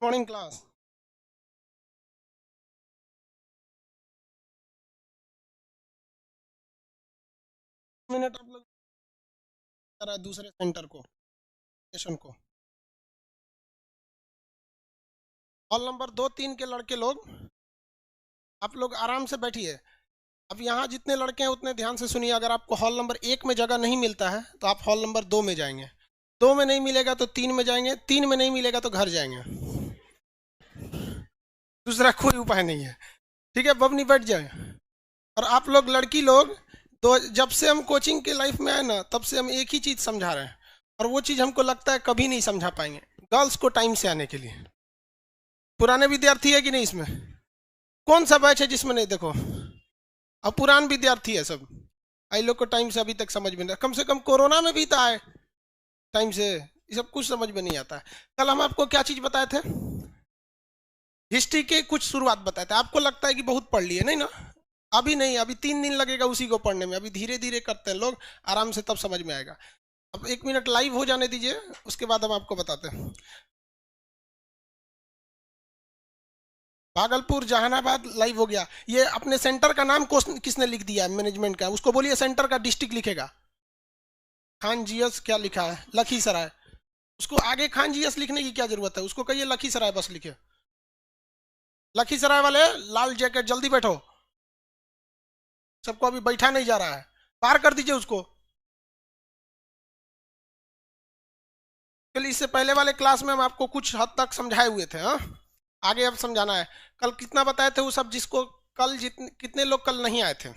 Morning class. Minute आप लोग करा दूसरे सेंटर को, सेशन को। हॉल नंबर 2-3 के लड़के लोग, आप लोग आराम से बैठिए। अब यहाँ जितने लड़के हैं उतने ध्यान से सुनिए। अगर आपको हॉल नंबर 1 में जगह नहीं मिलता है तो आप हॉल नंबर 2 में जाएंगे। 2 में नहीं मिलेगा तो 3 में जाएंगे। 3 में नहीं मिलेगा तो घर जाएंगे। दूसरा कोई उपाय नहीं है। ठीक है, बबनी बैठ जाए। और आप लोग लड़की लोग, तो जब से हम कोचिंग के लाइफ में आए ना, तब से हम एक ही चीज समझा रहे हैं, और वो चीज हमको लगता है कभी नहीं समझा पाएंगे। गर्ल्स को टाइम से आने के लिए। पुराने विद्यार्थी है कि नहीं इसमें? कौन सा बैच है जिसमें नहीं? देखो, अब पुरान विद्यार्थी है सब। आई लोग को टाइम से अभी तक समझ में नहीं, कम से कम कोरोना में भी था है टाइम से। ये सब कुछ समझ में नहीं आता है। कल हम आपको क्या चीज बताए थे? हिस्ट्री के कुछ शुरुआत बताए थे। आपको लगता है कि बहुत पढ़ लिए, नहीं ना? अभी नहीं, अभी 3 दिन लगेगा उसी को पढ़ने में। अभी धीरे धीरे करते हैं लोग आराम से, तब समझ में आएगा। अब 1 मिनट लाइव हो जाने दीजिए, उसके बाद हम आपको बताते हैं। भागलपुर जहानाबाद लाइव हो गया। ये अपने सेंटर का नाम किसने लिख दिया है? मैनेजमेंट का। उसको बोलिए सेंटर का डिस्ट्रिक्ट लिखेगा। खान जीएस क्या लिखा है? लखीसराय। उसको आगे खान जीएस लिखने की क्या जरूरत है? उसको कहिए लखीसराय बस लिखे। लखीसराय वाले लाल जैकेट जल्दी बैठो। सबको अभी बैठा नहीं जा रहा है, पार कर दीजिए उसको। चलिए, इससे पहले वाले क्लास में हम आपको कुछ हद तक समझाए हुए थे। हाँ, आगे अब समझाना है। कल कितना बताए थे वो सब, जिसको कल जितने कितने लोग कल नहीं आए थे?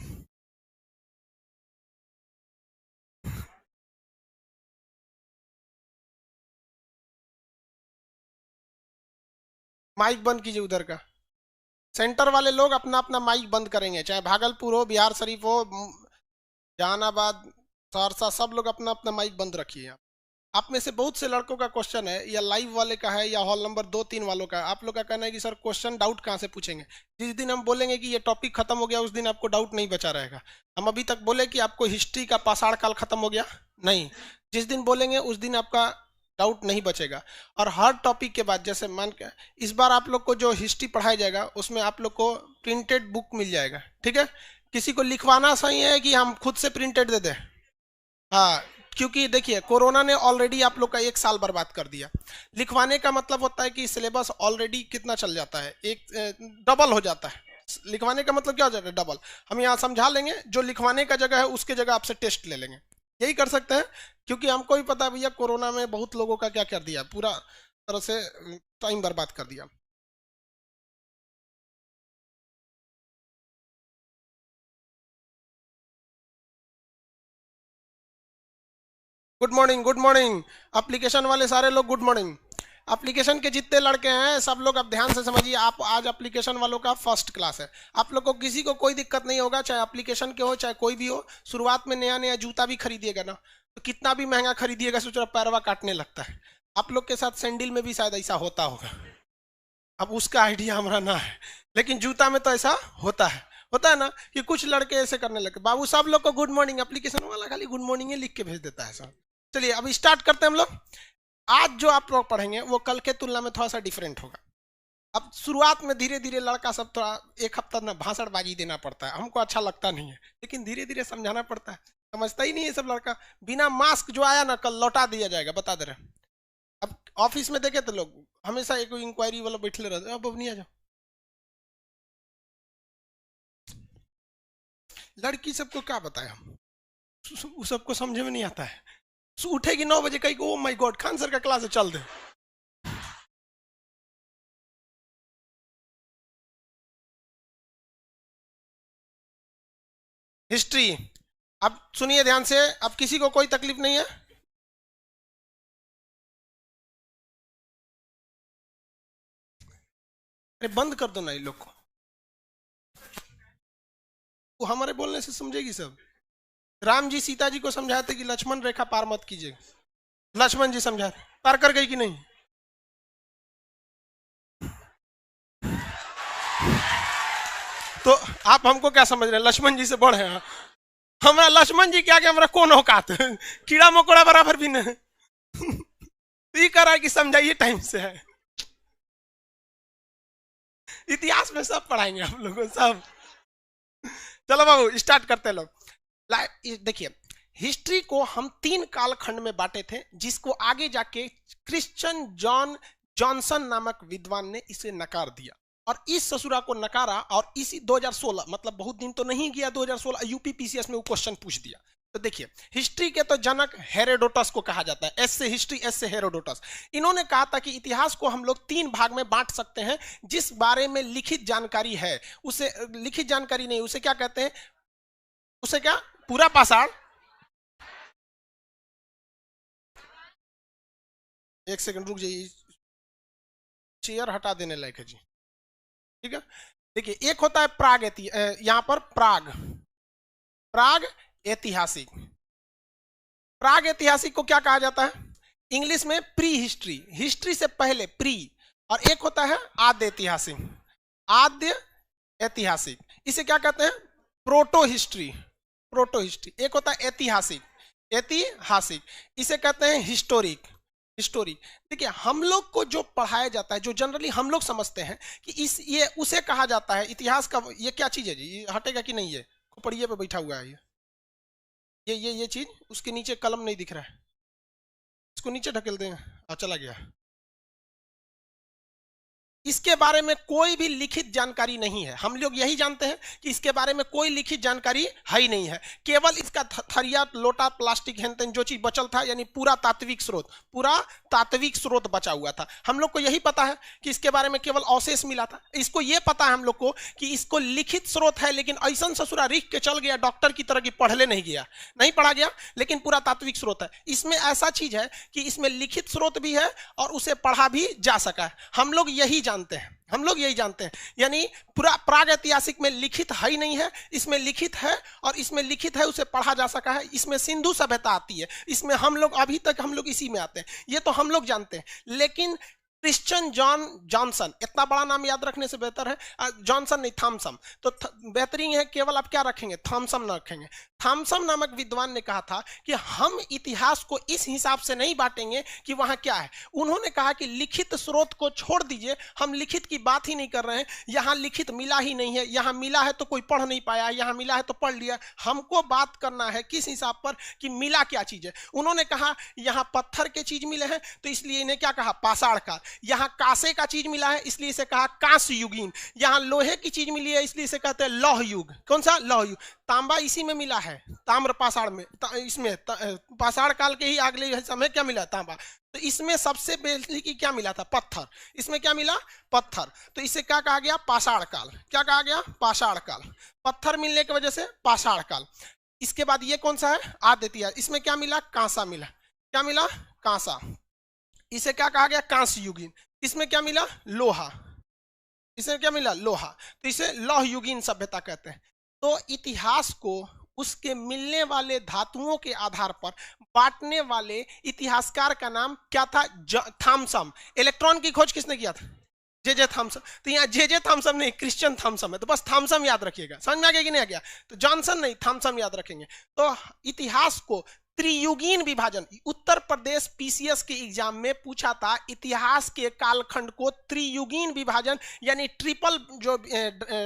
माइक बंद कीजिए उधर का। सेंटर वाले लोग अपना अपना माइक बंद करेंगे, चाहे भागलपुर हो, बिहार शरीफ हो, जहानाबाद, सहरसा, सब लोग अपना अपना माइक बंद रखिए। आप में से बहुत से लड़कों का क्वेश्चन है, या लाइव वाले का है या हॉल नंबर 2-3 वालों का। आप लोग का कहना है कि सर क्वेश्चन डाउट कहाँ से पूछेंगे? जिस दिन हम बोलेंगे कि ये टॉपिक खत्म हो गया, उस दिन आपको डाउट नहीं बचा रहेगा। हम अभी तक बोले कि आपको हिस्ट्री का पाषाण काल खत्म हो गया? नहीं। जिस दिन बोलेंगे उस दिन आपका डाउट नहीं बचेगा। और हर टॉपिक के बाद, जैसे मान के इस बार आप लोग को जो हिस्ट्री पढ़ाया जाएगा उसमें आप लोग को प्रिंटेड बुक मिल जाएगा। ठीक है? किसी को लिखवाना सही है कि हम खुद से प्रिंटेड दे दें? हाँ, क्योंकि देखिए कोरोना ने ऑलरेडी आप लोग का 1 साल बर्बाद कर दिया। लिखवाने का मतलब होता है कि सिलेबस ऑलरेडी कितना चल जाता है, एक डबल हो जाता है। लिखवाने का मतलब क्या हो जाता है? डबल। हम यहाँ समझा लेंगे, जो लिखवाने का जगह है उसके जगह आपसे टेस्ट ले लेंगे। यही कर सकते हैं, क्योंकि हमको भी पता है भैया कोरोना में बहुत लोगों का क्या कर दिया, पूरा तरह से टाइम बर्बाद कर दिया। Good morning, good morning. Application वाले सारे लोग गुड मॉर्निंग। एप्लीकेशन के जितने लड़के हैं सब लोग अब ध्यान से समझिए। आप आज एप्लीकेशन वालों का फर्स्ट क्लास है। आप लोग को किसी को कोई दिक्कत नहीं होगा, चाहे एप्लीकेशन के हो चाहे कोई भी हो। शुरुआत में नया नया जूता भी खरीदिएगा ना, तो कितना भी महंगा खरीदिएगा, सोच रहा पैरवा काटने लगता है। आप लोग के साथ सैंडल में भी शायद ऐसा होता होगा। अब उसका आइडिया हमारा ना है, लेकिन जूता में तो ऐसा होता है। होता है ना कि कुछ लड़के ऐसे करने लगे। बाबू सब लोग को गुड मॉर्निंग, एप्लीकेशन वाला खाली गुड मॉर्निंग ही लिख के भेज देता है सर। चलिए अब स्टार्ट करते हैं हम लोग। आज जो आप लोग पढ़ेंगे वो कल के तुलना में थोड़ा सा डिफरेंट होगा। अब शुरुआत में धीरे धीरे लड़का सब थोड़ा, एक हफ्ता ना भाषणबाजी देना पड़ता है, हमको अच्छा लगता नहीं है, लेकिन धीरे धीरे समझाना पड़ता है। समझता ही नहीं है सब लड़का। बिना मास्क जो आया ना कल लौटा दिया जाएगा, बता दे रहे हैं। अब ऑफिस में देखे तो लोग हमेशा एक इंक्वायरी वाला बैठे रहते हैं, अब नहीं आ जाओ। लड़की सबको क्या बताए हम, उस सबको समझ में नहीं आता है। उठेगी 9 बजे, कहीं oh my God Khan sir का क्लास है, चल दे। हिस्ट्री। अब सुनिए ध्यान से, अब किसी को कोई तकलीफ नहीं है? अरे बंद कर दो ना ये लोग को, वो हमारे बोलने से समझेगी सब। राम जी सीता जी को समझाए थे कि लक्ष्मण रेखा पार मत कीजिए। लक्ष्मण जी समझाए, पार कर गई कि नहीं? तो आप हमको क्या समझ रहे हैं, लक्ष्मण जी से बड़े हैं? हमारा लक्ष्मण जी क्या कि हमारा कौन औकात है? कीड़ा मकोड़ा बराबर भी नहीं। तो ये कह रहा है कि समझाइए टाइम से है। इतिहास में सब पढ़ाएंगे हम लोगों सब। चलो बाबू स्टार्ट करते लोग। देखिए हिस्ट्री को हम 3 कालखंड में बांटे थे, जिसको आगे जाके क्रिश्चियन जॉन जॉनसन नामक विद्वान ने इसे नकार दिया, और इस ससुरा को नकारा, और इसी 2016 मतलब बहुत दिन तो नहीं गया, 2016 यूपीपीसीएस में वो क्वेश्चन पूछ दिया। तो देखिए हिस्ट्री के तो जनक हेरोडोटस को कहा जाता है, एस से हिस्ट्री, एस से हेरोडोटस। इन्होंने कहा था कि इतिहास को हम लोग 3 भाग में बांट सकते हैं, जिस बारे में लिखित जानकारी है उसे, लिखित जानकारी नहीं, उसे क्या कहते हैं, उसे क्या, पूरा पाषाण, एक सेकंड रुक जाइए, चेयर हटा देने लायक है जी, ठीक है। देखिए एक होता है प्राग, यहां पर प्राग, प्राग ऐतिहासिक, प्राग ऐतिहासिक को क्या कहा जाता है, इंग्लिश में प्री हिस्ट्री, हिस्ट्री से पहले प्री, और एक होता है आद्य ऐतिहासिक, आद्य ऐतिहासिक, इसे क्या कहते हैं, प्रोटो हिस्ट्री, प्रोटो हिस्ट्री। एक होता है ऐतिहासिक, ऐतिहासिक, इसे कहते हैं हिस्टोरिक, हिस्टोरिक। देखिए हम लोग को जो पढ़ाया जाता है, जो जनरली हम लोग समझते हैं कि इस ये उसे कहा जाता है इतिहास का, ये क्या चीज है जी, ये हटेगा कि नहीं, ये खोपड़िए पे बैठा हुआ है ये चीज, उसके नीचे कलम नहीं दिख रहा है, इसको नीचे ढकेल देंगे, चला गया। इसके बारे में कोई भी लिखित जानकारी नहीं है, हम लोग यही जानते हैं कि इसके बारे में कोई लिखित जानकारी है ही नहीं है, केवल इसका थरिया लोटा प्लास्टिक हेन जो चीज बचल था, यानी पूरा तात्विक स्रोत, पूरा तात्विक स्रोत बचा हुआ था। हम लोग को यही पता है कि इसके बारे में केवल अवशेष मिला था, इसको यह पता है हम लोग को कि इसको लिखित स्रोत है, लेकिन ऐसा ससुरा रिख के चल गया डॉक्टर की तरह की, पढ़ले नहीं गया, नहीं पढ़ा गया, लेकिन पूरा तात्विक स्रोत है। इसमें ऐसा चीज है कि इसमें लिखित स्रोत भी है और उसे पढ़ा भी जा सका है, हम लोग यही जानते हैं, हम लोग यही जानते हैं। यानी पूरा प्राग ऐतिहासिक में लिखित है ही नहीं है, इसमें लिखित है, और इसमें लिखित है उसे पढ़ा जा सका है, इसमें सिंधु सभ्यता आती है, इसमें हम लोग अभी तक हम लोग इसी में आते हैं, ये तो हम लोग जानते हैं। लेकिन क्रिश्चियन जॉन जॉनसन, इतना बड़ा नाम याद रखने से बेहतर है जॉनसन नहीं, थॉमसन, तो बेहतरीन है, केवल आप क्या रखेंगे, थॉमसन ना रखेंगे। थॉमसन नामक विद्वान ने कहा था कि हम इतिहास को इस हिसाब से नहीं बांटेंगे कि वहां क्या है। उन्होंने कहा कि लिखित स्रोत को छोड़ दीजिए, हम लिखित की बात ही नहीं कर रहे हैं, यहां लिखित मिला ही नहीं है, यहां मिला है तो कोई पढ़ नहीं पाया, यहां मिला है तो पढ़ लिया, हमको बात करना है किस हिसाब पर कि मिला क्या चीज है। उन्होंने कहा यहां पत्थर के चीज मिले हैं, तो इसलिए इन्हें क्या कहा, पाषाण काल। यहां कांसे का चीज मिला है, इसलिए इसे कहा कांस्य युगीन। यहां लोहे की चीज मिली है, इसलिए इसे कहते हैं लौह युग। कौन सा, लौह युग। तांबा इसी में मिला है, ताम्र पाषाण में, इसमें पाषाण काल के ही अगले समय क्या मिला, तांबा। तो इसमें सबसे बेसिक की क्या मिला था, पत्थर, इसमें क्या मिला, पत्थर, तो इसे क्या कहा गया, पाषाण काल। क्या कहा गया, पाषाण काल, पत्थर मिलने की वजह से पाषाण काल। इसके बाद ये कौन सा है, आद्य इतिहास, इसमें क्या मिला, कांसा मिला, क्या मिला, कांसा, इसे क्या कहा गया, कांस्य युगीन। इसमें क्या मिला, लोहा, इसमें क्या मिला, लोहा, तो इसे लौह युगीन सभ्यता कहते हैं। तो इतिहास को उसके मिलने वाले धातुओं के आधार पर बांटने वाले इतिहासकार का नाम क्या था, थॉमसन। इलेक्ट्रॉन की खोज किसने किया था, जे थॉमसन। तो यहाँ जे थॉमसन नहीं, क्रिश्चियन थॉमसन है, तो बस थॉमसन याद रखिएगा, समझ में आ गया कि नहीं आ गया, तो जॉनसन नहीं, थॉमसन याद रखेंगे। तो इतिहास को त्रियुगीन विभाजन, उत्तर प्रदेश पीसीएस के एग्जाम में पूछा था, इतिहास के कालखंड को त्रियुगीन विभाजन यानी ट्रिपल जो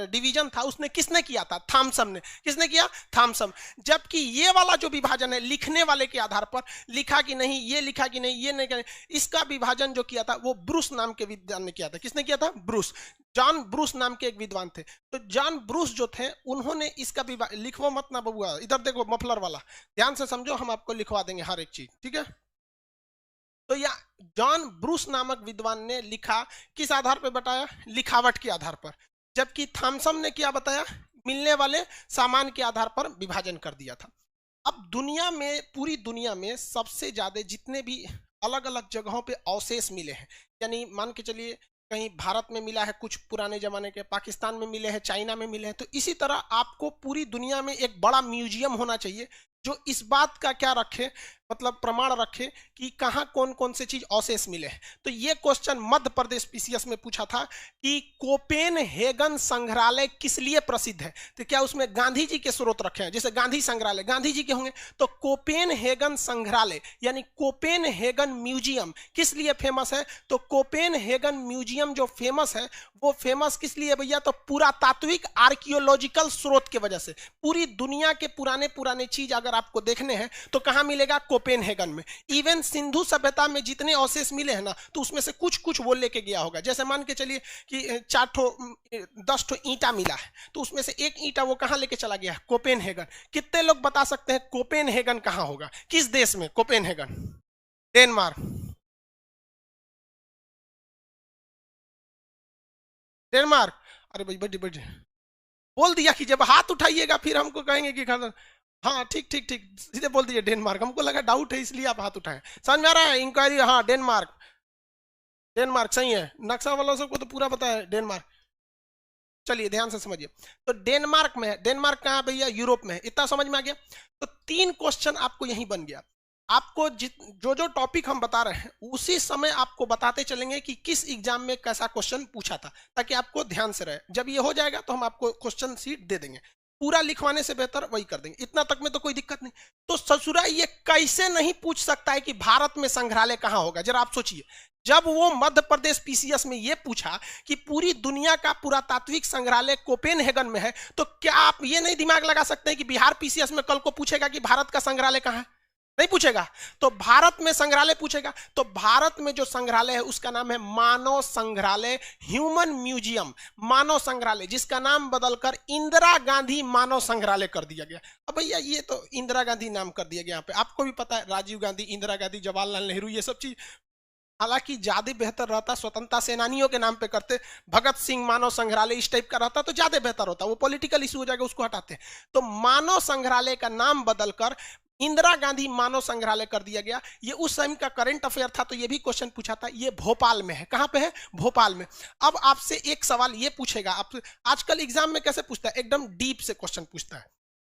डिवीजन था उसने किसने किया था, थॉमसन ने। किसने किया, थॉमसन। जबकि ये वाला जो विभाजन है लिखने वाले के आधार पर, लिखा कि नहीं, ये लिखा कि नहीं, ये नहीं, इसका विभाजन जो किया था वो ब्रूस नाम के विद्वान ने किया था। किसने किया था, ब्रूस, जॉन ब्रूस नाम के एक विद्वान थे। तो जॉन ब्रूस जो थे उन्होंने इसका लिखवा मत ना बबुआ, इधर देखो मफलर वाला, ध्यान से समझो, हम आपको लिखवा देंगे हर एक चीज, ठीक है। तो या जॉन ब्रूस नामक विद्वान ने लिखा, किस आधार पर बताया, लिखावट के आधार पर। जबकि थॉमसन ने क्या बताया, मिलने वाले सामान के आधार पर विभाजन कर दिया था। अब दुनिया में, पूरी दुनिया में सबसे ज्यादा जितने भी अलग अलग जगहों पे अवशेष मिले हैं, यानी मान के चलिए कहीं भारत में मिला है, कुछ पुराने जमाने के, पाकिस्तान में मिले हैं, चाइना में मिले हैं, तो इसी तरह आपको पूरी दुनिया में एक बड़ा म्यूजियम होना चाहिए जो इस बात का क्या रखे, मतलब प्रमाण रखे कि कहां कौन कौन से चीज अवशेष मिले हैं। तो ये क्वेश्चन मध्य प्रदेश पीसीएस में पूछा था कि कोपेनहेगन संग्रहालय किस लिए प्रसिद्ध है। तो क्या उसमें गांधी जी के स्रोत रखे हैं, जैसे गांधी संग्रहालय गांधी जी के होंगे, तो कोपेनहेगन संग्रहालय यानी कोपेनहेगन म्यूजियम किस लिए फेमस है। तो कोपेनहेगन म्यूजियम जो फेमस है वो फेमस किस लिए भैया, तो पुरातात्विक आर्कियोलॉजिकल स्रोत की वजह से। पूरी दुनिया के पुराने पुराने चीज अगर आपको देखने हैं तो कहां मिलेगा, कोपेनहेगन में। इवन सिंधु सभ्यता में जितने अवशेष मिले हैं ना, तो उसमें से कुछ कुछ वो लेके गया होगा। जैसे मान के चलिए कि 10 ठो ईंटा मिला है, तो उसमें से एक ईंटा वो कहां लेके चला गया, कोपेनहेगन। कितने लोग बता सकते हैं कोपेनहेगन कहां होगा, किस देश में कोपेनहेगन, डेनमार्क, डेनमार्क। अरे भाई बड़ी बड़ी बोल दिया कि जब हाथ उठाइएगा फिर हमको कहेंगे कि खाना। हाँ ठीक ठीक ठीक, सीधे बोल दीजिए डेनमार्क, हमको लगा डाउट है इसलिए आप हाथ उठाए। समझ में आ रहा है, इंक्वायरी, हाँ डेनमार्क, डेनमार्क सही है। नक्शा वालों सबको तो पूरा पता है डेनमार्क। चलिए ध्यान से समझिए, तो डेनमार्क में है। डेनमार्क कहाँ भैया, यूरोप में है। इतना समझ में आ गया। तो 3 क्वेश्चन आपको यहीं बन गया। आपको जो जो टॉपिक हम बता रहे हैं उसी समय आपको बताते चलेंगे कि किस एग्जाम में कैसा क्वेश्चन पूछा था, ताकि आपको ध्यान से रहे। जब ये हो जाएगा तो हम आपको क्वेश्चन सीट दे देंगे, पूरा लिखवाने से बेहतर वही कर देंगे। इतना तक में तो कोई दिक्कत नहीं। तो ससुरा ये कैसे नहीं पूछ सकता है कि भारत में संग्रहालय कहां होगा, जरा आप सोचिए। जब वो मध्य प्रदेश पीसीएस में ये पूछा कि पूरी दुनिया का पुरातात्विक संग्रहालय कोपेनहेगन में है, तो क्या आप ये नहीं दिमाग लगा सकते हैं कि बिहार पीसीएस में कल को पूछेगा कि भारत का संग्रहालय कहां है, नहीं पूछेगा। तो भारत में संग्रहालय पूछेगा। तो भारत में जो संग्रहालय है उसका नाम है मानव संग्रहालय, ह्यूमन म्यूजियम, मानव संग्रहालय, जिसका नाम बदलकर इंदिरा गांधी मानव संग्रहालय कर दिया गया। अब भैया ये तो इंदिरा गांधी नाम कर दिया गया यहाँ पे, आपको भी पता है राजीव गांधी, इंदिरा गांधी, जवाहरलाल नेहरू, ये सब चीज। हालांकि ज्यादा बेहतर रहता स्वतंत्रता सेनानियों के नाम पे करते, भगत सिंह मानव संग्रहालय इस टाइप का रहता तो ज्यादा बेहतर होता। वो पॉलिटिकल इशू हो जाएगा, उसको हटाते हैं। तो मानव संग्रहालय का नाम बदलकर इंदिरा गांधी मानव संग्रहालय कर दिया गया। ये उस समय का करंट अफेयर था, तो ये भी क्वेश्चन पूछा था। ये भोपाल में है। कहां पे है, भोपाल में। अब आपसे एक सवाल ये पूछेगा, आप आजकल एग्जाम में कैसे पूछता है, एकदम डीप से क्वेश्चन पूछता है।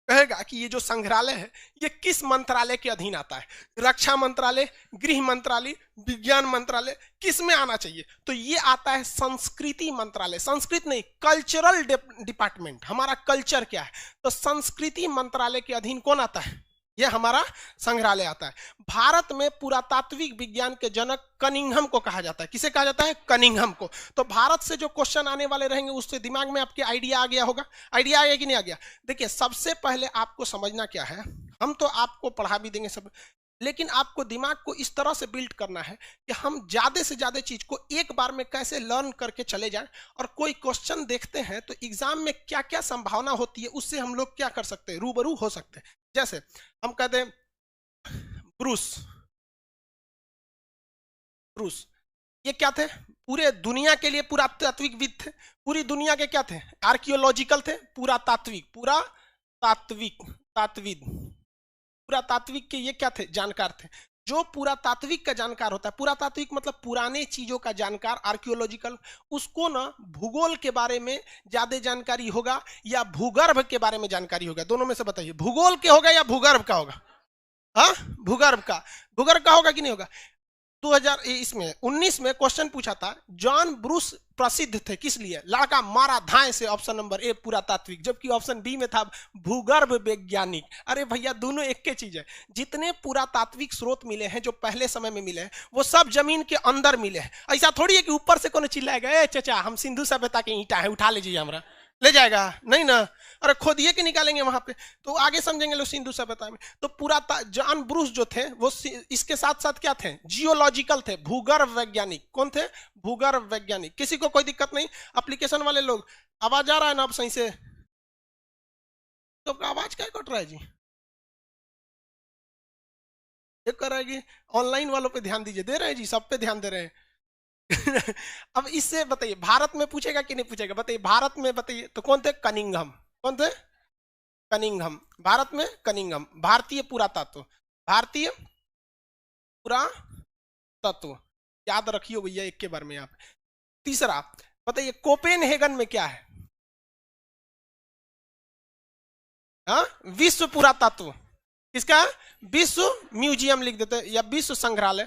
कहेगा कि ये जो संग्रहालय है ये किस मंत्रालय के अधीन आता है, रक्षा मंत्रालय, गृह मंत्रालय, विज्ञान मंत्रालय, किस में आना चाहिए। तो ये आता है संस्कृति मंत्रालय, संस्कृत नहीं, कल्चरल डिपार्टमेंट। हमारा कल्चर क्या है, तो संस्कृति मंत्रालय के अधीन कौन आता है, ये हमारा संग्रहालय आता है। भारत में पुरातात्विक विज्ञान के जनक कनिंघम को कहा जाता है। किसे कहा जाता है, कनिंघम को। तो भारत से जो क्वेश्चन आने वाले रहेंगे उससे दिमाग में आपके आइडिया आ गया होगा। आइडिया आ गया कि नहीं आ गया। देखिए सबसे पहले आपको समझना क्या है, हम तो आपको पढ़ा भी देंगे सब, लेकिन आपको दिमाग को इस तरह से बिल्ड करना है कि हम ज्यादा से ज्यादा चीज को एक बार में कैसे लर्न करके चले जाएं। और कोई क्वेश्चन देखते हैं तो एग्जाम में क्या क्या संभावना होती है, उससे हम लोग क्या कर सकते हैं, रूबरू हो सकते हैं। जैसे हम कहते हैं ब्रूस, ब्रूस ये क्या थे, पूरे दुनिया के लिए पुरातात्विकविद थे। पूरी दुनिया के क्या थे, आर्कियोलॉजिकल थे, पुरातात्विक, पुरातात्विक, तात्विद, पुरातात्विक के ये क्या थे, जानकार थे। जो पुरातात्विक का जानकार होता है, पुरातात्विक मतलब पुराने चीजों का जानकार, आर्कियोलॉजिकल, उसको ना भूगोल के बारे में ज्यादा जानकारी होगा या भूगर्भ के बारे में जानकारी होगा, दोनों में से बताइए, भूगोल के होगा या भूगर्भ का होगा। हाँ भूगर्भ का, भूगर्भ का होगा कि नहीं होगा। 2019 में क्वेश्चन पूछा था, जॉन ब्रूस प्रसिद्ध थे किस लिए, लड़का मारा धाए से, ऑप्शन नंबर ए पुरातात्विक, जबकि ऑप्शन बी में था भूगर्भ वैज्ञानिक। अरे भैया दोनों एक के चीज है। जितने पुरातात्विक स्रोत मिले हैं जो पहले समय में मिले हैं वो सब जमीन के अंदर मिले हैं। ऐसा थोड़ी है कि ऊपर से कौन चिल्लाएगा, ए चाचा हम सिंधु सभ्यता के ईंटा है उठा लीजिए, हमारा ले जाएगा, नहीं ना। अरे खोदिए के निकालेंगे वहां पे, तो आगे समझेंगे लोग सिंधु सभ्यता में। तो पूरा जॉन ब्रूस जो थे वो इसके साथ साथ क्या थे, जियोलॉजिकल थे, भूगर्भ वैज्ञानिक। कौन थे, भूगर्भ वैज्ञानिक। किसी को कोई दिक्कत नहीं, एप्लीकेशन वाले लोग आवाज आ रहा है ना अब सही से, तो आवाज क्या कट रहा है जी, ये कर रहा है कि ऑनलाइन वालों पे ध्यान दीजिए, दे रहे हैं जी, सब पे ध्यान दे रहे हैं। अब इससे बताइए भारत में पूछेगा कि नहीं पूछेगा, बताइए भारत में, बताइए तो कौन थे, कनिंघम। कौन थे, कनिंघम। भारत में कनिंघम, भारतीय पुरातत्व, भारतीय पुरातत्व, याद रखियो भैया एक के बार में। आप तीसरा बताइए कोपेनहेगन में क्या है, हाँ विश्व पुरातत्व, किसका? विश्व म्यूजियम लिख देते या विश्व संग्रहालय।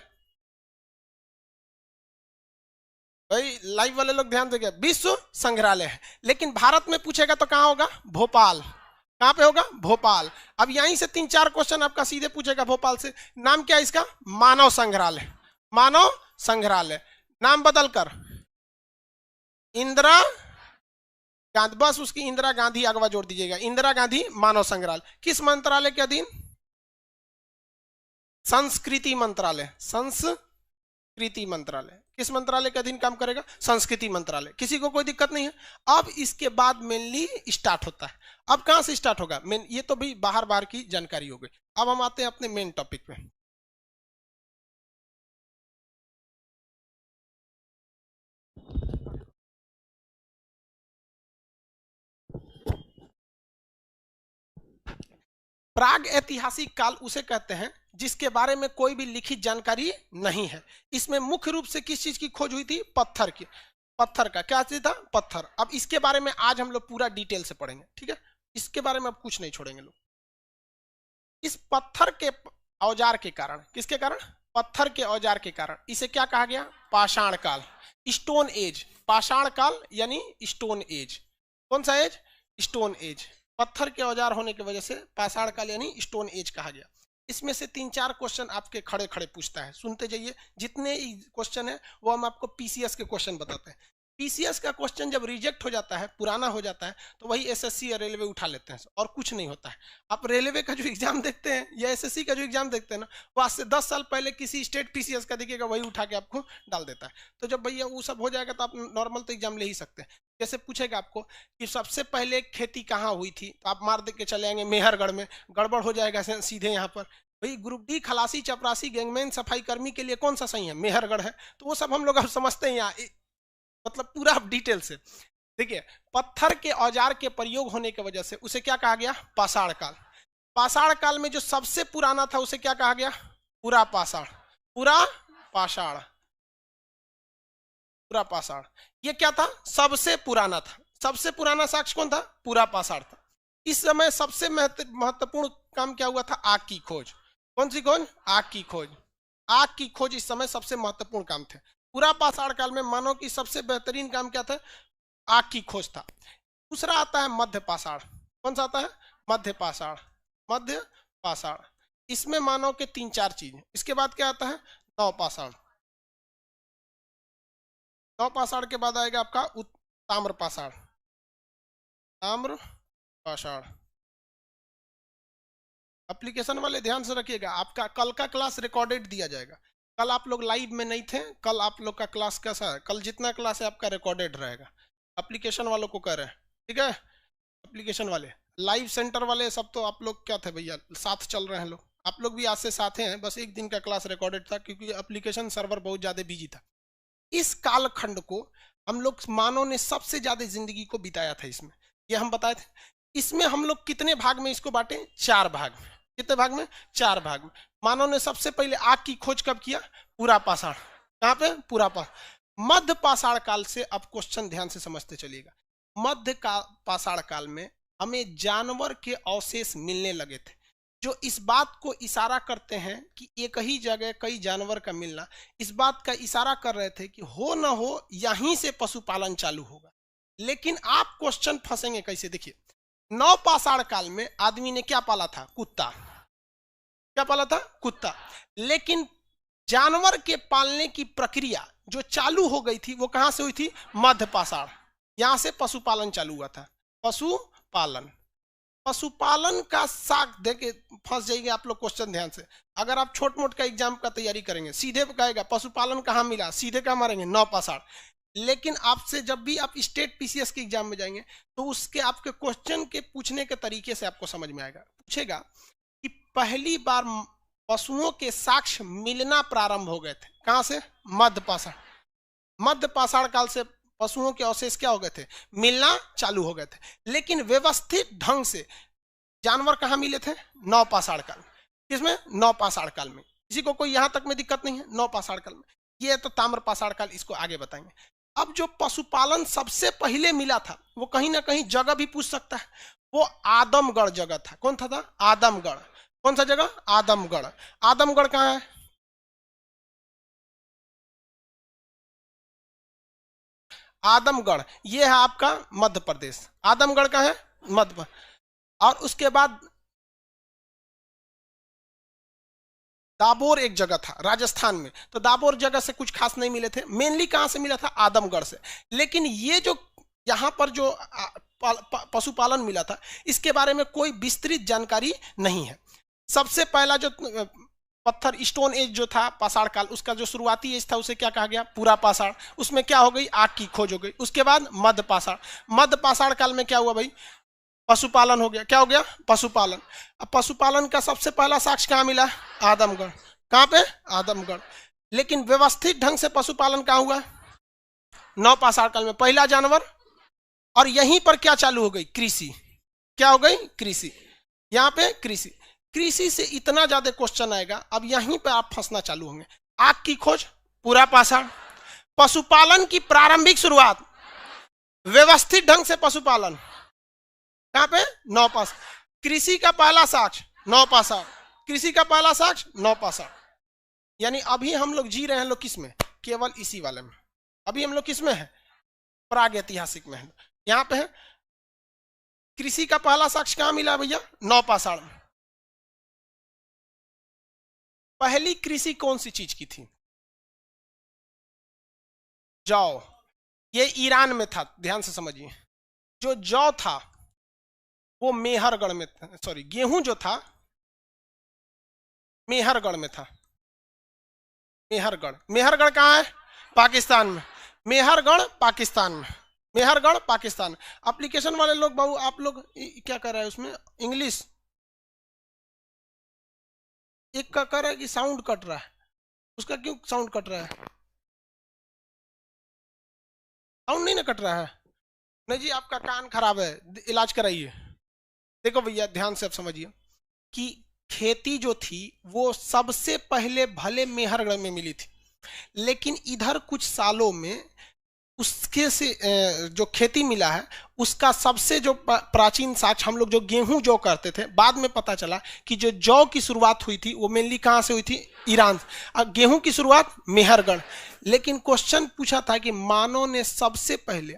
भाई लाइव वाले लोग ध्यान देंगे, विश्व संग्रहालय है। लेकिन भारत में पूछेगा तो कहां होगा? भोपाल। कहां पे होगा? भोपाल। अब यहीं से 3-4 क्वेश्चन आपका सीधे पूछेगा भोपाल से। नाम क्या है इसका? मानव संग्रहालय। मानव संग्रहालय। नाम बदलकर इंदिरा गांधी, बस उसकी इंदिरा गांधी अगवा जोड़ दीजिएगा। इंदिरा गांधी मानव संग्रहालय किस मंत्रालय के अधीन? संस्कृति मंत्रालय। संस्कृति मंत्रालय किस मंत्रालय के अधीन काम करेगा? संस्कृति मंत्रालय। किसी को कोई दिक्कत नहीं है? अब इसके बाद मेनली स्टार्ट होता है। अब कहां से स्टार्ट होगा? मेन ये तो भी बाहर बाहर की जानकारी हो गई। अब हम आते हैं अपने मेन टॉपिक पे। प्राग ऐतिहासिक काल उसे कहते हैं जिसके बारे में कोई भी लिखित जानकारी नहीं है। इसमें मुख्य रूप से किस चीज की खोज हुई थी? पत्थर की। पत्थर का क्या चीज था? पत्थर। अब इसके बारे में आज हम लोग पूरा डिटेल से पढ़ेंगे, ठीक है? इसके बारे में अब कुछ नहीं छोड़ेंगे लोग। इस पत्थर के औजार के कारण, किसके कारण? पत्थर के औजार के कारण इसे क्या कहा गया? पाषाण काल, स्टोन एज। पाषाण काल यानी स्टोन एज। कौन सा एज? Stone age. पत्थर के औजार होने की वजह से पाषाण काल यानी स्टोन एज कहा गया। इसमें से 3-4 क्वेश्चन आपके खड़े खड़े पूछता है, सुनते जाइए। जितने क्वेश्चन है वो हम आपको पीसीएस के क्वेश्चन बताते हैं। पीसीएस का क्वेश्चन जब रिजेक्ट हो जाता है, पुराना हो जाता है, तो वही एसएससी या रेलवे उठा लेते हैं और कुछ नहीं होता है। आप रेलवे का जो एग्जाम देखते हैं या एसएससी का जो एग्जाम देखते हैं ना, वो आज से 10 साल पहले किसी स्टेट पीसीएस का देखिएगा, वही उठा के आपको डाल देता है। तो जब भैया वो सब हो जाएगा तो आप नॉर्मल तो एग्जाम ले ही सकते हैं। जैसे पूछेगा आपको कि सबसे पहले खेती कहाँ हुई थी, तो आप मार दे के चले आएंगे मेहरगढ़ में। गड़बड़ हो जाएगा सीधे यहाँ पर। भाई ग्रुप डी खलासी चपरासी गैंगमैन सफाई कर्मी के लिए कौन सा सही है? मेहरगढ़ है। तो वो सब हम लोग अब समझते हैं यहाँ, मतलब पूरा डिटेल से। देखिए, पत्थर के औजार के प्रयोग होने की वजह से उसे क्या कहा गया? पाषाण काल। पाषाण काल में जो सबसे पुराना था उसे क्या कहा गया? पुरा पाषाण। पुरा पाषाण। पुरा पाषाण ये क्या था? सबसे पुराना था। सबसे पुराना साक्ष्य कौन था? पुरा पाषाण था। इस समय सबसे महत्वपूर्ण काम क्या हुआ था? आग की खोज। कौन सी खोज? आग की खोज। आग की खोज इस समय सबसे महत्वपूर्ण काम थे। पूरा पाषाण काल में मानव की सबसे बेहतरीन काम क्या था? आग की खोज था। दूसरा आता है मध्य पाषाण। कौन सा आता है? मध्य पाषाण। मध्य पाषाण इसमें मानव के 3-4 चीज। इसके बाद क्या आता है? नव पाषाण। नव पाषाण के बाद आएगा आपका ताम्र पाषाण। ताम्र पाषाण। एप्लीकेशन वाले ध्यान से रखिएगा, आपका कल का क्लास रिकॉर्डेड दिया जाएगा। कल आप लोग लाइव में नहीं थे, कल आप लोग का क्लास कैसा है? कल जितना क्लास है आपका रिकॉर्डेड रहेगा। एप्लीकेशन वालों को कह रहे हैं, ठीक है? एप्लीकेशन वाले, लाइव सेंटर वाले सब तो आप लोग क्या थे भैया, साथ चल रहे हैं लोग। आप लोग भी आज से साथ हैं, बस एक दिन का क्लास रिकॉर्डेड था क्योंकि एप्लीकेशन सर्वर बहुत ज्यादा बिजी था। इस कालखंड को हम लोग मानव ने सबसे ज्यादा जिंदगी को बिताया था इसमें, ये हम बताए थे। इसमें हम लोग कितने भाग में इसको बांटे? 4 भाग में। कितने भाग में? 4 भाग में। मानव ने सबसे पहले आग की खोज कब किया? पूरा पाषाण। कहां पे? पूरा पाषाण। मध्य पाषाण काल से अब क्वेश्चन ध्यान से समझते चलिएगा। मध्य पाषाण काल में हमें जानवर के अवशेष मिलने लगे थे, जो इस बात को इशारा करते हैं कि एक ही जगह कई जानवर का मिलना इस बात का इशारा कर रहे थे कि हो ना हो यहीं से पशुपालन चालू होगा। लेकिन आप क्वेश्चन फंसेंगे कैसे? देखिए, नव पाषाण काल में आदमी ने क्या पाला था? कुत्ता। क्या पाला था? कुत्ता। लेकिन जानवर के पालने की प्रक्रिया जो चालू हो गई थी वो कहां से हुई थी? मध्य पाषाण। यहां से पशुपालन चालू हुआ था। पशुपालन। पशुपालन का साख देके फंस जाएंगे आप लोग क्वेश्चन ध्यान से। अगर आप छोट मोट का एग्जाम का तैयारी करेंगे, सीधे कहेगा पशुपालन कहां मिला, सीधे क्या मारेंगे? नव पाषाण। लेकिन आपसे जब भी आप स्टेट पीसीएस के एग्जाम में जाएंगे तो उसके आपके क्वेश्चन के पूछने के तरीके से आपको समझ में आएगा। पूछेगा कि पहली बार पशुओं के साक्ष्य मिलना प्रारंभ हो गए थे, कहां से? मध्य पाषाण। मध्य पाषाण काल से पशुओं के अवशेष क्या हो गए थे? मिलना चालू हो गए थे। लेकिन व्यवस्थित ढंग से जानवर कहां मिले थे? नव पाषाण काल। किसमें? नव पाषाण काल में। किसी को कोई यहां तक में दिक्कत नहीं है? नव पाषाण काल में। ये तो ताम्र पाषाण काल, इसको आगे बताएंगे। अब जो पशुपालन सबसे पहले मिला था वो कहीं ना कहीं जगह भी पूछ सकता है, वो आदमगढ़ जगह था। कौन था? आदमगढ़। कौन सा जगह? आदमगढ़। आदमगढ़ कहाँ है? आदमगढ़ ये है आपका मध्य प्रदेश। आदमगढ़ का है मध्य प्रदेश। और उसके बाद दाबोर एक जगह था राजस्थान में, तो दाबोर जगह से कुछ खास नहीं मिले थे, मेनली कहां से मिला था? आदमगढ़ से। लेकिन ये जो यहां पर जो पशुपालन मिला था, इसके बारे में कोई विस्तृत जानकारी नहीं है। सबसे पहला जो पत्थर स्टोन एज जो था, पाषाण काल, उसका जो शुरुआती एज था उसे क्या कहा गया? पूरा पाषाण। उसमें क्या हो गई? आग की खोज हो गई। उसके बाद मध्य पाषाण। मध्य पाषाण काल में क्या हुआ भाई? पशुपालन हो गया। क्या हो गया? पशुपालन। अब पशुपालन का सबसे पहला साक्ष्य कहाँ मिला? आदमगढ़। कहाँ पे? आदमगढ़। लेकिन व्यवस्थित ढंग से पशुपालन कहाँ हुआ? नवपाषाण काल में, पहला जानवर। और यहीं पर क्या चालू हो गई? कृषि। क्या हो गई? कृषि। यहाँ पे कृषि। कृषि से इतना ज्यादा क्वेश्चन आएगा, अब यहीं पे आप फंसना चालू होंगे। आग की खोज, पूरा पाषाण। पशुपालन की प्रारंभिक शुरुआत, व्यवस्थित ढंग से पशुपालन, कहां पे? नवपाषाण। कृषि का पहला साक्ष्य नवपाषाण। कृषि का पहला साक्ष्य नवपाषाण। यानी अभी हम लोग जी रहे हैं लोग किस में? केवल इसी वाले में। अभी हम लोग किस में है? प्राग ऐतिहासिक में है। यहां पे है कृषि का पहला साक्ष्य कहां मिला भैया? नवपाषाण में। पहली कृषि कौन सी चीज की थी? जौ। ये ईरान में था, ध्यान से समझिए। जो जौ था वो मेहरगढ़ में था, सॉरी गेहूं जो था मेहरगढ़ में था। मेहरगढ़। मेहरगढ़ कहाँ है? पाकिस्तान में। मेहरगढ़ पाकिस्तान में। मेहरगढ़ पाकिस्तान। एप्लीकेशन वाले लोग बाबू, आप लोग क्या कर रहे हैं उसमें? इंग्लिश एक का कर रहा है कि साउंड कट रहा है, उसका क्यों साउंड कट रहा है? साउंड नहीं ना कट रहा है? नहीं जी, आपका कान खराब है, इलाज कराइए। देखो भैया ध्यान से आप समझिए कि खेती जो थी वो सबसे पहले भले मेहरगढ़ में मिली थी, लेकिन इधर कुछ सालों में उसके से जो खेती मिला है उसका सबसे जो प्राचीन साक्ष्य, हम लोग जो गेहूं जौ करते थे, बाद में पता चला कि जो जौ की शुरुआत हुई थी वो मेनली कहां से हुई थी? ईरान से। गेहूं की शुरुआत मेहरगढ़। लेकिन क्वेश्चन पूछा था कि मानव ने सबसे पहले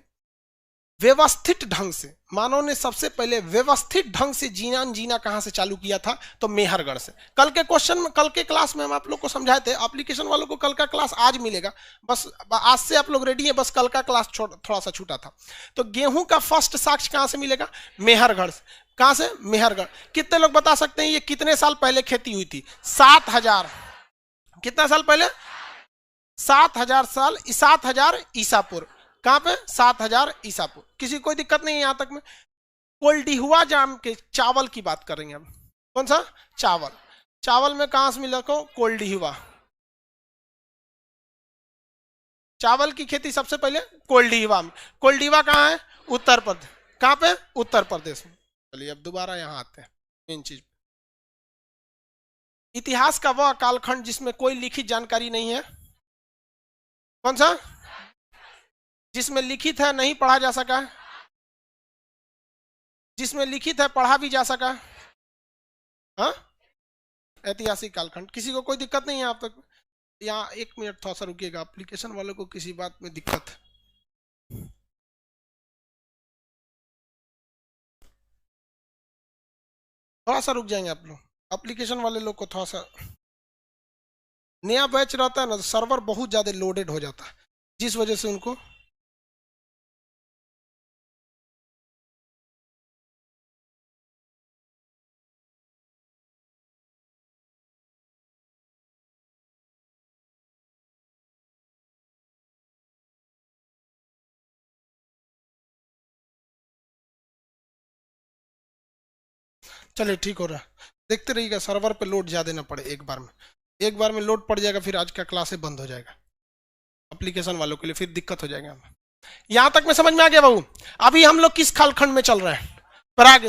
व्यवस्थित ढंग से, मानव ने सबसे पहले व्यवस्थित ढंग से जीना कहां से चालू किया था? तो मेहरगढ़ से। कल के क्वेश्चन में, कल के क्लास में हम आप लोग को समझाए थे। एप्लीकेशन वालों को कल का क्लास आज मिलेगा, बस आज से आप लोग रेडी है, बस कल का क्लास थोड़ा सा छूटा था। तो गेहूं का फर्स्ट साक्ष्य कहां से मिलेगा? मेहरगढ़ से। कहां से? मेहरगढ़। कितने लोग बता सकते हैं ये कितने साल पहले खेती हुई थी? 7,000। कितना साल पहले? 7,000 साल, 7,000 ईसा पूर्व। कहां पे? 7,000 ईसा पूर्व। किसी कोई दिक्कत नहीं है यहां तक में? कोल्डिहुआ जाम के चावल की बात करेंगे अब। कौन सा? चावल। चावल में कहां से मिला को? कोल्डिहुआ। चावल की खेती सबसे पहले कोल्डिहुआ में। कोल्डिहुआ कहां है? उत्तर प्रदेश। कहां पे? उत्तर प्रदेश में। चलिए अब दोबारा यहां आते हैं मेन चीज। इतिहास का वह कालखंड जिसमें कोई लिखित जानकारी नहीं है। कौन सा? जिसमें लिखित है नहीं पढ़ा जा सका, जिसमें लिखित है पढ़ा भी जा सका। हाँ, ऐतिहासिक कालखंड। किसी को कोई दिक्कत नहीं है आप तक? यहाँ एक मिनट थोड़ा सा रुकिएगा, एप्लीकेशन वालों को किसी बात में दिक्कत है? थोड़ा सा रुक जाएंगे आप लोग, एप्लीकेशन वाले लोग को थोड़ा सा, नया बैच रहता है ना, सर्वर बहुत ज्यादा लोडेड हो जाता है, जिस वजह से उनको चलिए ठीक हो रहा है। देखते रहिएगा सर्वर पे लोड ज्यादा ना पड़े एक बार में। एक बार में लोड पड़ जाएगा फिर आज का क्लासे बंद हो जाएगा एप्लीकेशन वालों के लिए, फिर दिक्कत हो जाएगा। यहां तक में समझ में आ गया बाबू? अभी हम लोग किस कालखंड में चल रहे हैं? प्राग।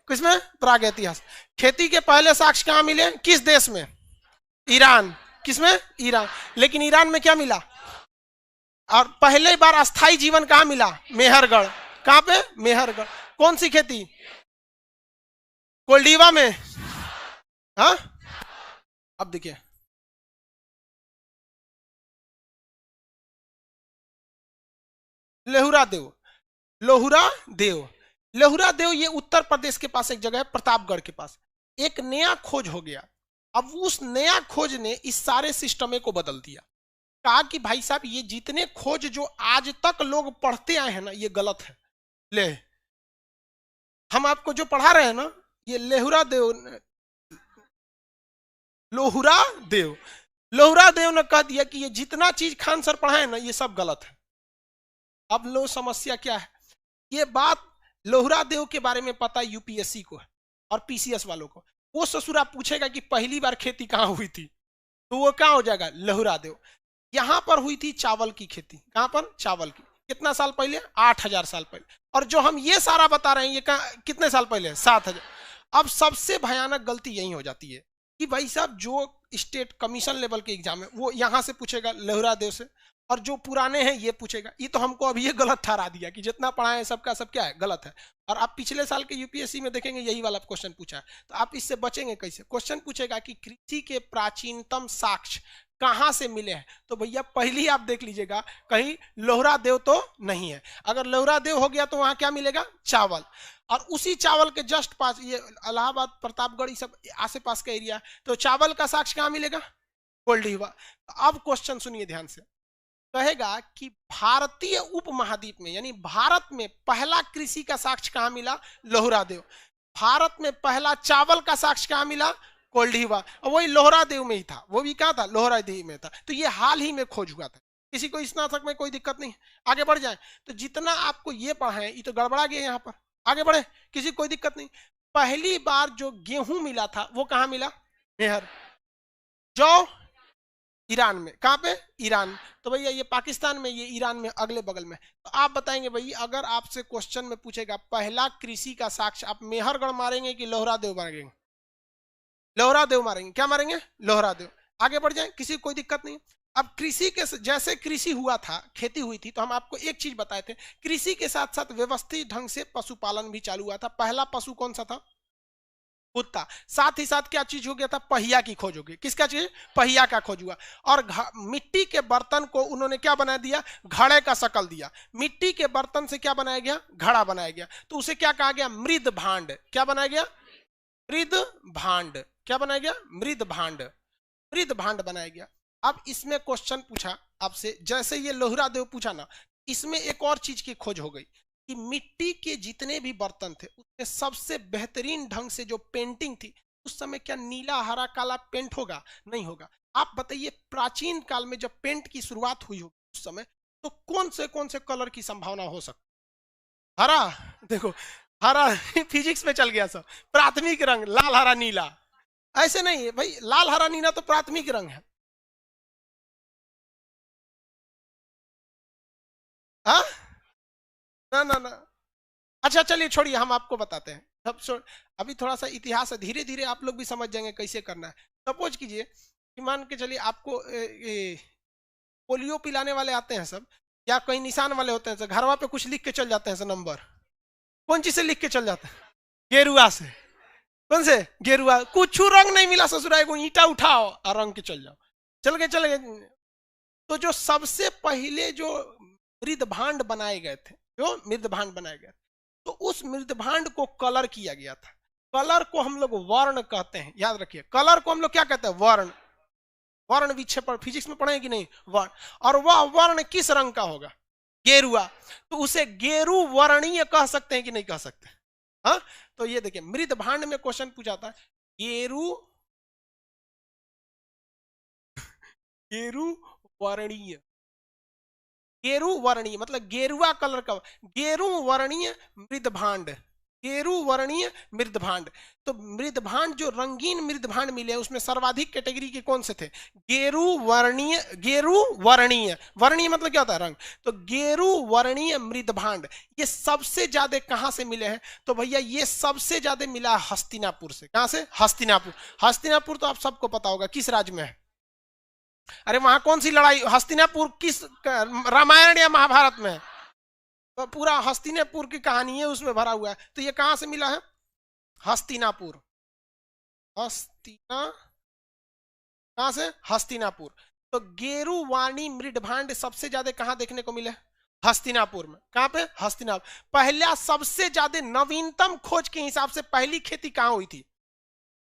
किसमें? प्राग इतिहास। खेती के पहले साक्ष्य कहां मिले? किस देश में? ईरान। किसमें? ईरान। लेकिन ईरान में क्या मिला? और पहले बार अस्थाई जीवन कहां मिला? मेहरगढ़। कहां पे? मेहरगढ़। कौन सी खेती? कोल्डिवा में। हाँ, अब देखिए लेहुरा देव, लोहुरा देव, लेहुरा देव ये उत्तर प्रदेश के पास एक जगह है, प्रतापगढ़ के पास। एक नया खोज हो गया। अब उस नया खोज ने इस सारे सिस्टम को बदल दिया। कहा कि भाई साहब ये जितने खोज जो आज तक लोग पढ़ते आए हैं ना, ये गलत है। ले हम आपको जो पढ़ा रहे हैं ना, ये लेहुरा देव, लोहुरा देव, लोहुरा देव ने कह दिया कि ये जितना चीज खान सर पढ़ाए ना, ये सब गलत है। अब लो समस्या क्या है, ये बात लोहुरा देव के बारे में पता यूपीएससी को है और पीसीएस वालों को। वो ससुरा पूछेगा कि पहली बार खेती कहां हुई थी, तो वो कहां हो जाएगा, लोहुरा देव। यहां पर हुई थी चावल की खेती। कहां पर, चावल की। कितना साल पहले, 8000 साल पहले। और जो हम ये सारा बता रहे हैं, ये कितने साल पहले, 7000। अब सबसे भयानक गलती यही हो जाती है कि भाई साहब जो स्टेट कमीशन लेवल के एग्जाम है वो यहां से पूछेगा लोहुरा देव से, और जो पुराने हैं ये पूछेगा। ये तो हमको अभी ये गलत ठहरा दिया कि जितना पढ़ा है सबका सब क्या है, गलत है। और आप पिछले साल के यूपीएससी में देखेंगे यही वाला क्वेश्चन पूछा है, तो आप इससे बचेंगे कैसे। क्वेश्चन पूछेगा कि कृषि के प्राचीनतम साक्ष्य कहां से मिले हैं, तो भैया पहली आप देख लीजिएगा कहीं लोहुरा देव तो नहीं है। अगर लोहुरा देव हो गया तो वहां क्या मिलेगा, चावल। और उसी चावल के जस्ट पास ये इलाहाबाद, प्रतापगढ़, सब आसे पास का एरिया, तो चावल का साक्ष्य कहां मिलेगा, कोल्डीवा। अब क्वेश्चन सुनिए ध्यान से, कहेगा कि भारतीय उपमहाद्वीप में यानी भारत में पहला कृषि का साक्ष्य कहां मिला, लोहुरा देव। भारत में पहला चावल का साक्ष्य कहां मिला, कोल्डीवा। और वही लोहुरा देव में ही था, वो भी कहां था, लोहुरा देव में था। तो ये हाल ही में खोज हुआ था। किसी को स्नातक में कोई दिक्कत नहीं, आगे बढ़ जाए। तो जितना आपको ये पढ़ाएं ये तो गड़बड़ा गया, यहाँ पर आगे बढ़े, किसी कोई दिक्कत नहीं। पहली बार जो गेहूं मिला था वो कहां मिला, मेहर। जौ ईरान में, कहां पे, ईरान। तो भैया ये पाकिस्तान में, ये ईरान में, अगले बगल में। तो आप बताएंगे भाई, अगर आपसे क्वेश्चन में पूछेगा पहला कृषि का साक्ष्य, आप मेहरगढ़ मारेंगे कि लोहुरा देव मारेंगे, लोहुरा देव मारेंगे। क्या मारेंगे, लोहुरा देव। आगे बढ़ जाए, किसी को कोई दिक्कत नहीं। अब कृषि के जैसे कृषि हुआ था, खेती हुई थी, तो हम आपको एक चीज बताए थे, कृषि के साथ साथ व्यवस्थित ढंग से पशुपालन भी चालू हुआ था। पहला पशु कौन सा था, कुत्ता। साथ ही साथ क्या चीज हो गया था, पहिया की खोज हो गई। किसका चीज, पहिया का खोज हुआ। और मिट्टी के बर्तन को उन्होंने क्या बना दिया, घड़े का शकल दिया। मिट्टी के बर्तन से क्या बनाया गया, घड़ा बनाया गया। तो उसे क्या कहा गया, मृद भांड। क्या बनाया गया, मृद भांड। क्या बनाया गया, मृद भांड, मृद भांड बनाया गया। अब इसमें क्वेश्चन पूछा आपसे, जैसे ये लोहुरा देव पूछा ना, इसमें एक और चीज की खोज हो गई कि मिट्टी के जितने भी बर्तन थे उसमें सबसे बेहतरीन ढंग से जो पेंटिंग थी, उस समय क्या नीला हरा काला पेंट होगा, नहीं होगा। आप बताइए प्राचीन काल में जब पेंट की शुरुआत हुई होगी उस समय, तो कौन से कलर की संभावना हो सकती, हरा। देखो हरा फिजिक्स में चल गया सब, प्राथमिक रंग लाल हरा नीला। ऐसे नहीं है भाई, लाल हरा नीला तो प्राथमिक रंग है। हाँ, ना ना ना। अच्छा चलिए छोड़िए, हम आपको बताते हैं। सब अभी थोड़ा सा इतिहास है, धीरे धीरे आप लोग भी समझ जाएंगे कैसे करना है। सपोज कीजिए कि मान के चलिए आपको पोलियो पिलाने वाले आते हैं सब, या कोई निशान वाले होते हैं, घरवा पे कुछ लिख के चल जाते हैं सब नंबर। कौन चीज से लिख के चल जाते हैं, गेरुआ से। कौन से, गेरुआ। कुछ रंग नहीं मिला ससुरा, को ईटा उठाओ और रंग के चल जाओ, चल गए। तो जो सबसे पहले जो मृद भांड बनाए गए थे, जो मृद भांड बनाए गए, तो उस मृद भांड को कलर किया गया था। कलर को हम लोग वर्ण कहते हैं, याद रखिए। कलर को हम लोग क्या कहते हैं, वर्ण। वर्ण विक्षेपण फिजिक्स में पढ़े कि नहीं, वर्ण। और वह वर्ण किस रंग का होगा, गेरुआ। तो उसे गेरु वर्णीय कह सकते हैं कि नहीं कह सकते। हाँ, तो ये देखिए मृद भांड में क्वेश्चन पूछा था, गेरु, गेरु वर्णीय। गेरु वर्णीय मतलब गेरुआ कलर का, गेरु वर्णीय मृद भांड, गेरु वर्णीय मृद भांड। तो मृद भांड जो रंगीन मृद भांड मिले उसमें सर्वाधिक कैटेगरी के कौन से थे, गेरु वर्णीय। गेरु वर्णीय, वर्णीय मतलब क्या होता है, रंग। तो गेरु वर्णीय मृद भांड ये सबसे ज्यादा कहां से मिले हैं, तो भैया ये सबसे ज्यादा मिला हस्तिनापुर से। कहां से, हस्तिनापुर। हस्तिनापुर तो आप सबको पता होगा किस राज्य में है। अरे वहां कौन सी लड़ाई, हस्तिनापुर किस रामायण या महाभारत में है, तो पूरा हस्तिनापुर की कहानी है उसमें भरा हुआ है। तो ये कहां से मिला है, हस्तिनापुर। हस्तिना, कहां से? हस्तिनापुर। तो गेरुवाणी मृडभांड सबसे ज्यादा कहां देखने को मिले? हस्तिनापुर में। कहां पे? हस्तिनापुर। पहला सबसे ज्यादा नवीनतम खोज के हिसाब से पहली खेती कहां हुई थी?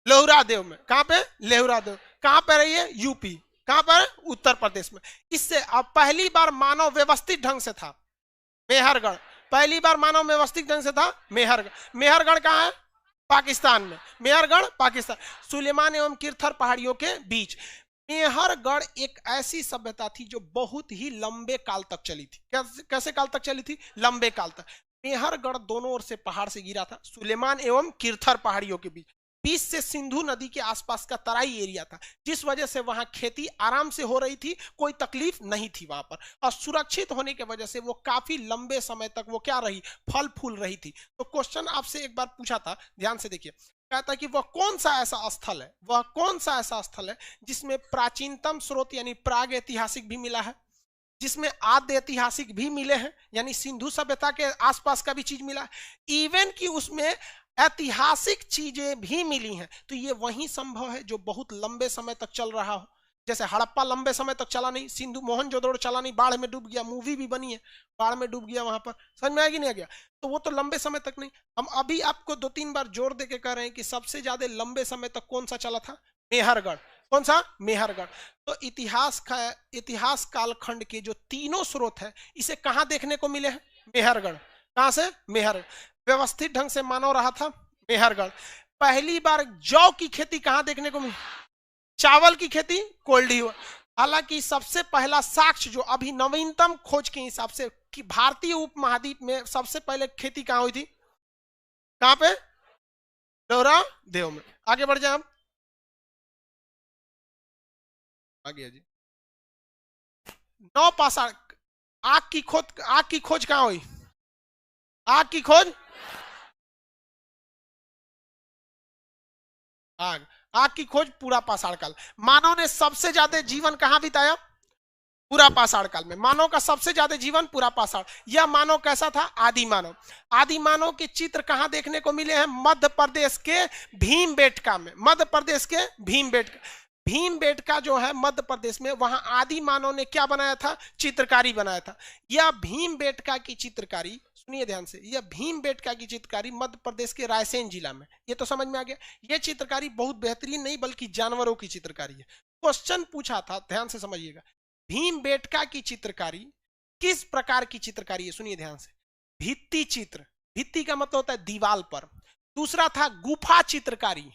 लोहरादेव में। कहां पे? लोहरादेव। कहां पे रही है? यूपी। कहां पर? उत्तर प्रदेश में। इससे अब पहली बार मानव व्यवस्थित ढंग से था मेहरगढ़। पहली बार मानव व्यवस्थित ढंग से था मेहरगढ़। मेहरगढ़ कहां है? पाकिस्तान में। मेहरगढ़ पाकिस्तान, सुलेमान एवं किरथर पहाड़ियों के बीच। मेहरगढ़ एक ऐसी सभ्यता थी जो बहुत ही लंबे काल तक चली थी। कैसे काल तक चली थी? लंबे काल तक। मेहरगढ़ दोनों ओर से पहाड़ से घिरा था, सुलेमान एवं किरथर पहाड़ियों के बीच। बीच से सिंधु नदी के आसपास का तराई एरिया था, जिस वजह से वहां खेती आराम से हो रही थी, कोई तकलीफ नहीं थी वहां पर। और सुरक्षित होने की वजह से वो काफी लंबे समय तक वो क्या रही? फल फूल रही थी। तो क्वेश्चन आपसे एक बार पूछा था, ध्यान से देखिए, कहता कि वह कौन सा ऐसा स्थल है, वह कौन सा ऐसा स्थल है जिसमें प्राचीनतम स्रोत यानी प्राग ऐतिहासिक भी मिला है, जिसमें आद्य ऐतिहासिक भी मिले हैं यानी सिंधु सभ्यता के आसपास का भी चीज मिला है, इवन कि उसमें ऐतिहासिक चीजें भी मिली हैं। तो ये वही संभव है जो बहुत लंबे समय तक चल रहा हो। जैसे हड़प्पा लंबे समय तक चला नहीं, सिंधु मोहनजोदड़ो चला नहीं, बाढ़ में डूब गया, मूवी भी बनी है, बाढ़ में डूब गया वहां पर, समझ में आया कि नहीं आ गया? तो वो तो लंबे समय तक नहीं। हम अभी आपको 2-3 बार जोर देके कह रहे हैं कि सबसे ज्यादा लंबे समय तक कौन सा चला था? मेहरगढ़। कौन सा? मेहरगढ़। तो इतिहास कालखंड के जो तीनों स्रोत है, इसे कहां देखने को मिले हैं? मेहरगढ़। कहां से? मेहरगढ़। व्यवस्थित ढंग से मानव रहा था मेहरगढ़। पहली बार जौ की खेती कहां देखने को मिली? चावल की खेती कोल्डी हुआ। हालांकि सबसे पहला साक्ष्य जो अभी नवीनतम खोज के हिसाब से कि भारतीय उपमहाद्वीप में सबसे पहले खेती कहां हुई थी? कहां पे? लोहरादेव में। आगे बढ़ जाए हम, आगे जी। नौ पाषाण, आग की खोज कहां हुई? आग की खोज, आग की खोज पूरा पाषाण काल। मानव ने सबसे ज्यादा जीवन कहां बिताया? पूरा पाषाण काल में। मानव का सबसे ज्यादा जीवन पूरा पाषाण। यह मानव कैसा था? आदि मानव। आदि मानव के चित्र कहां देखने को मिले हैं? मध्य प्रदेश के भीमबेटका में। मध्य प्रदेश के भीमबेटका, भीमबेटका जो है मध्य प्रदेश में, वहां आदि मानव ने क्या बनाया था? चित्रकारी बनाया था। यह भीमबेटका की चित्रकारी, सुनिए ध्यान से, यह भीमबेटका की चित्रकारी मध्य प्रदेश के रायसेन जिला में। ये तो समझ में आ गया। यह चित्रकारी बहुत बेहतरीन नहीं बल्कि जानवरों की चित्रकारी है। क्वेश्चन पूछा था, ध्यान से समझिएगा, भीमबेटका की चित्रकारी किस प्रकार की चित्रकारी है? सुनिए ध्यान से। भित्ति चित्र, भित्ति का मतलब होता है दीवाल पर। दूसरा था गुफा चित्रकारी,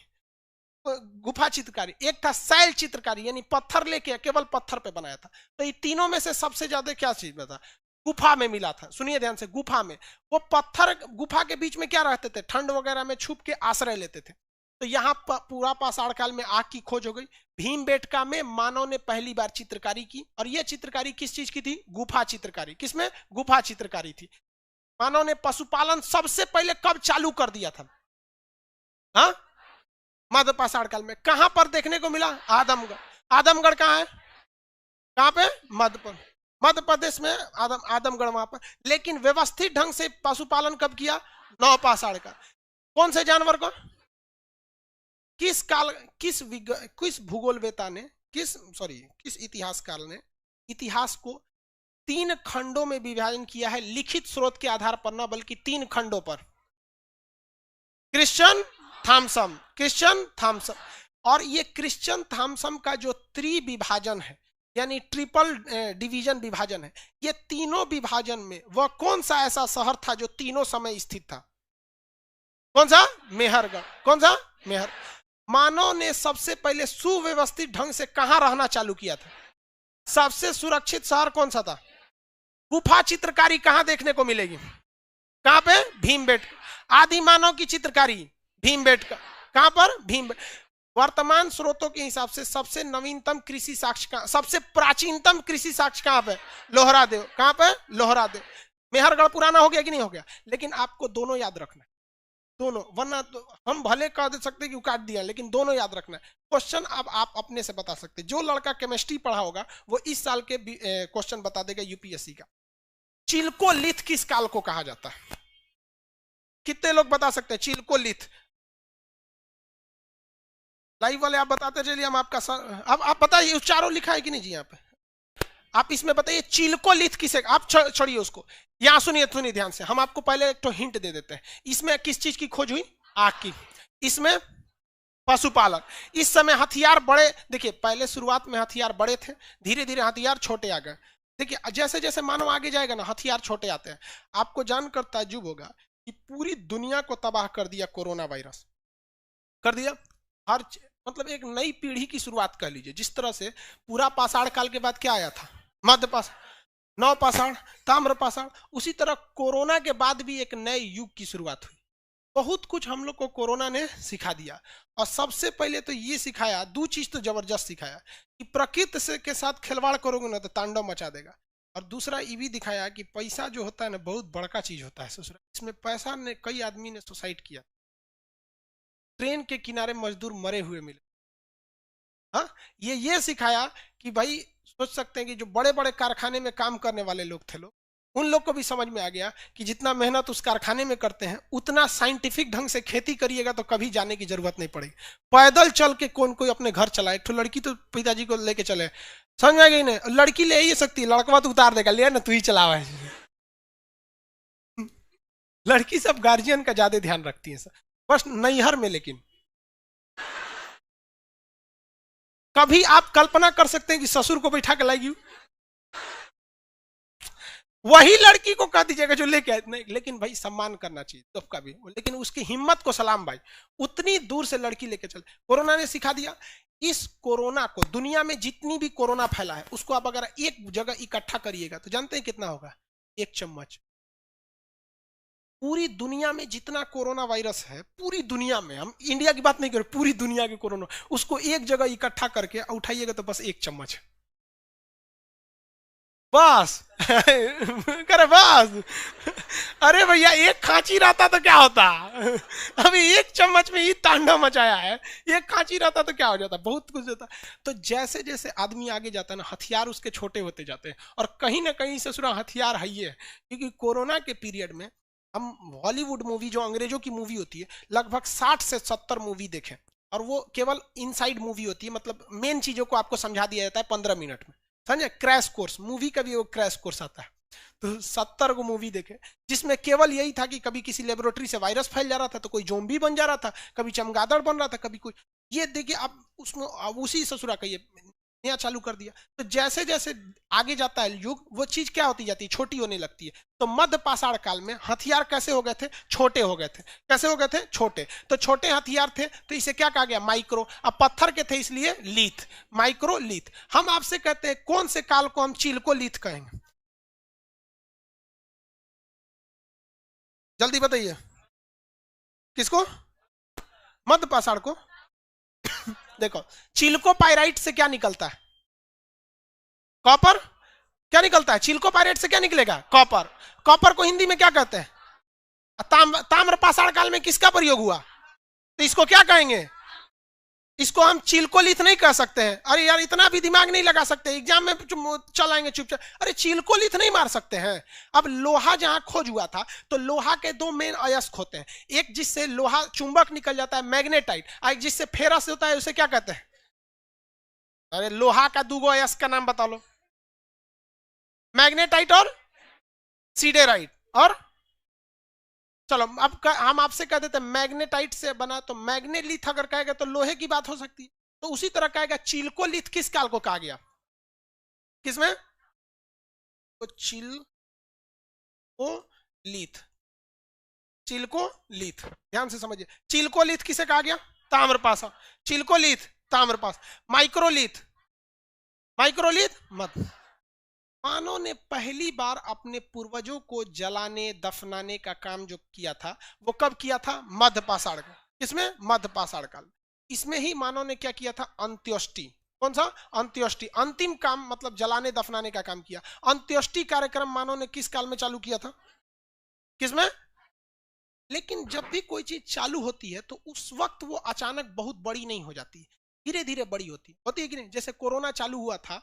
गुफा चित्रकारी। एक था शैल चित्रकारी यानी पत्थर लेके केवल पत्थर पे बनाया था। तो ये तीनों में से सबसे ज्यादा क्या चीज में था? गुफा में मिला था। सुनिए ध्यान से, गुफा में वो पत्थर, गुफा के बीच में क्या रहते थे? ठंड वगैरह में छुप के आश्रय लेते थे। तो यहाँ पूरा पाषाण काल में आग की खोज हो गई। भीमबेटका में मानव ने पहली बार चित्रकारी की, और यह चित्रकारी किस चीज की थी? गुफा चित्रकारी। किसमें? गुफा चित्रकारी थी। मानव ने पशुपालन सबसे पहले कब चालू कर दिया था? हाँ, मध्य पाषाण काल में। कहां पर देखने को मिला? आदमगढ़। आदमगढ़ कहां है? कहां पे? मध्य प्रदेश में आदमगढ़ वहां पर। लेकिन व्यवस्थित ढंग से पशुपालन कब किया? नौ पाषाण काल। कौन से जानवर को? किस काल, किस भूगोलवेता ने, किस इतिहासकार ने इतिहास को 3 खंडों में विभाजन किया है? लिखित स्रोत के आधार पर ना, बल्कि 3 खंडों पर। Christian Thomson, Christian Thomson. और ये क्रिश्चियन थॉमसन का जो त्रिविभाजन है यानी ट्रिपल डिवीजन विभाजन है, ये तीनों विभाजन में वह कौन सा ऐसा शहर था जो तीनों समय स्थित था? कौन सा? मेहरगढ़। कौन सा? मेहर। मानव ने सबसे पहले सुव्यवस्थित ढंग से कहां रहना चालू किया था? सबसे सुरक्षित शहर कौन सा था? गुफा चित्रकारी कहां देखने को मिलेगी? कहां पे? भीमबेटका। आदि मानव की चित्रकारी भीमबेटका। कहां पर? भीमबेटका। वर्तमान स्रोतों के हिसाब से सबसे नवीनतम कृषि साक्ष्य का, सबसे प्राचीनतम कृषि साक्ष्य कहां पे? लोहरादेव। कहां पे? लोहरादेव। मेहरगढ़ पुराना हो गया कि नहीं हो गया? लेकिन आपको दोनों याद रखना है, दोनों, वरना तो हम भले कह दे सकते कि काट दिया, लेकिन दोनों याद रखना है। क्वेश्चन अब आप अपने से बता सकते। जो लड़का केमिस्ट्री पढ़ा होगा वो इस साल के क्वेश्चन बता देगा यूपीएससी का। चिल्कोलिथ किस काल को कहा जाता है? कितने लोग बता सकते हैं चिल्कोलिथ? लाइव वाले आप बताते चलिए, हम आपका अब आप बताइए उच्चारो लिखा है कि नहीं जी यहाँ पे? आप इसमें बताइए चिल्कोलिथ किसे, आप छोड़िए उसको, यहाँ सुनिए सुनिए ध्यान से, हम आपको पहले एक तो हिंट दे देते हैं। इसमें किस चीज की खोज हुई? आग की। इसमें पशुपालन। इस समय हथियार बड़े, देखिए पहले शुरुआत में हथियार बड़े थे, धीरे धीरे हथियार छोटे आ गए। देखिए जैसे जैसे मानव आगे जाएगा ना, हथियार छोटे आते हैं। आपको जानकर ताज्जुब होगा कि पूरी दुनिया को तबाह कर दिया कोरोना वायरस, कर दिया। हर मतलब एक नई पीढ़ी की शुरुआत कर लीजिए। जिस तरह से पूरा पाषाण काल के बाद क्या आया था? मध्य पाषाण, नव पाषाण, ताम्र पाषाण, उसी तरह कोरोना के बाद भी एक नए युग की शुरुआत हुई। बहुत कुछ हम लोग को कोरोना ने सिखा दिया। और सबसे पहले तो ये सिखाया, दो चीज तो जबरदस्त सिखाया कि प्रकृति से के साथ खिलवाड़ करोगे ना तो तांडव मचा देगा। और दूसरा ये भी दिखाया कि पैसा जो होता है ना, बहुत बड़का चीज होता है ससुरा। इसमें पैसा ने कई आदमी ने सुसाइड किया, ट्रेन के किनारे मजदूर मरे हुए मिले। हाँ, ये सिखाया कि भाई सोच सकते हैं कि जो बड़े बड़े कारखाने में काम करने वाले लोग थे, लोग उन लोग को भी समझ में आ गया कि जितना मेहनत उस कारखाने में करते हैं, उतना साइंटिफिक ढंग से खेती करिएगा तो कभी जाने की जरूरत नहीं पड़ेगी। पैदल चल के कौन कोई अपने घर चलाए? एक तो लड़की तो पिताजी को लेके चले, समझ में गई नहीं? लड़की ले ही सकती है, लड़का तो उतार देगा, ले ना तू ही चलावा है। लड़की सब गार्जियन का ज्यादा ध्यान रखती है सर, बस नैहर में। लेकिन कभी आप कल्पना कर सकते हैं कि ससुर को बैठा के लाएगी? वही लड़की को कह दीजिएगा जो लेके आए नहीं। लेकिन भाई सम्मान करना चाहिए सबका भी, लेकिन उसकी हिम्मत को सलाम भाई, उतनी दूर से लड़की लेके चले। कोरोना ने सिखा दिया। इस कोरोना को, दुनिया में जितनी भी कोरोना फैला है, उसको आप अगर एक जगह इकट्ठा करिएगा तो जानते हैं कितना होगा? एक चम्मच। पूरी दुनिया में जितना कोरोना वायरस है, पूरी दुनिया में, हम इंडिया की बात नहीं कर रहे, पूरी दुनिया के कोरोना, उसको एक जगह इकट्ठा करके उठाइएगा तो बस एक चम्मच, बस। करे बस। अरे भैया एक खांची रहता तो क्या होता? अभी एक चम्मच में ही तांडव मचाया है। एक खांची रहता तो क्या हो जाता? बहुत कुछ होता। तो जैसे जैसे आदमी आगे जाता है ना, हथियार उसके छोटे होते जाते हैं। और कहीं ना कहीं से सुना हथियार है ही है, क्योंकि कोरोना के पीरियड में हम हॉलीवुड मूवी, जो अंग्रेजों की मूवी होती है, लगभग 60 से 70 मूवी देखें। और वो केवल इनसाइड मूवी होती है, मतलब मेन चीजों को आपको समझा दिया जाता है 15 मिनट में, समझे? क्रैश कोर्स, मूवी का भी वो क्रैश कोर्स आता है। तो 70 को मूवी देखे, जिसमें केवल यही था कि कभी किसी लेबोरेटरी से वायरस फैल जा रहा था तो कोई जोम्बी बन जा रहा था, कभी चमगादड़ बन रहा था, कभी कोई। ये देखिए आप उसमें उसी ससुरा का ये नया चालू कर दिया। तो जैसे जैसे आगे जाता है युग, वो चीज क्या होती जाती है? छोटी होने लगती है। तो मध्य पाषाण काल में हथियार कैसे हो गए थे? छोटे हो गए थे। कैसे हो गए थे? छोटे। तो छोटे हथियार थे तो इसे क्या कहा गया? माइक्रो। अब पत्थर के थे इसलिए लीथ, माइक्रो लीथ। हम आपसे कहते हैं कौन से काल को हम चिल्को लीथ कहेंगे? जल्दी बताइए। किसको? मध्य पाषाण को। देखो, चिल्को पायराइट से क्या निकलता है? कॉपर। क्या निकलता है? चिल्को पायराइट से क्या निकलेगा? कॉपर। कॉपर को हिंदी में क्या कहते हैं? ताम्र पाषाण काल में किसका प्रयोग हुआ? तो इसको क्या कहेंगे? इसको हम चिल्कोलिथ नहीं कह सकते हैं। अरे यार इतना भी दिमाग नहीं लगा सकते, एग्जाम में चलाएंगे चुपचाप। अरे चिल्कोलिथ नहीं मार सकते हैं। अब लोहा जहां खोज हुआ था, तो लोहा के दो मेन अयस्क होते हैं, एक जिससे लोहा चुंबक निकल जाता है मैग्नेटाइट, और एक जिससे फेरस होता है, उसे क्या कहते हैं? अरे लोहा का दूगो अयस्क का नाम बता लो। मैग्नेटाइट और सीडेराइट। और चलो अब हम आपसे कह देते हैं मैग्नेटाइट से बना, तो मैग्नेलिथ अगर कहेगा तो लोहे की बात हो सकती है। तो उसी तरह कहेगा चिल्कोलिथ किस काल को कहा गया? किसमें? तो चिल्कोलिथ, चिल्कोलिथ ध्यान से समझिए। चिल्कोलिथ किसे कहा गया? ताम्रपाषाण। चिल्कोलिथ ताम्रपाषाण। माइक्रोलिथ, माइक्रोलिथ मत। मानव ने पहली बार अपने पूर्वजों को जलाने दफनाने का काम जो किया था, वो कब किया था? मध्य पाषाण काल। किसमें? मध्य पाषाण काल। इसमें ही मानव ने क्या किया था? अंत्योष्टि। कौन सा? अंत्योष्टि। अंतिम काम मतलब जलाने दफनाने का काम किया। अंत्योष्टि कार्यक्रम मानव ने किस काल में चालू किया था? किसमें? लेकिन जब भी कोई चीज चालू होती है तो उस वक्त वो अचानक बहुत बड़ी नहीं हो जाती, धीरे धीरे बड़ी होती है कि नहीं? जैसे कोरोना चालू हुआ था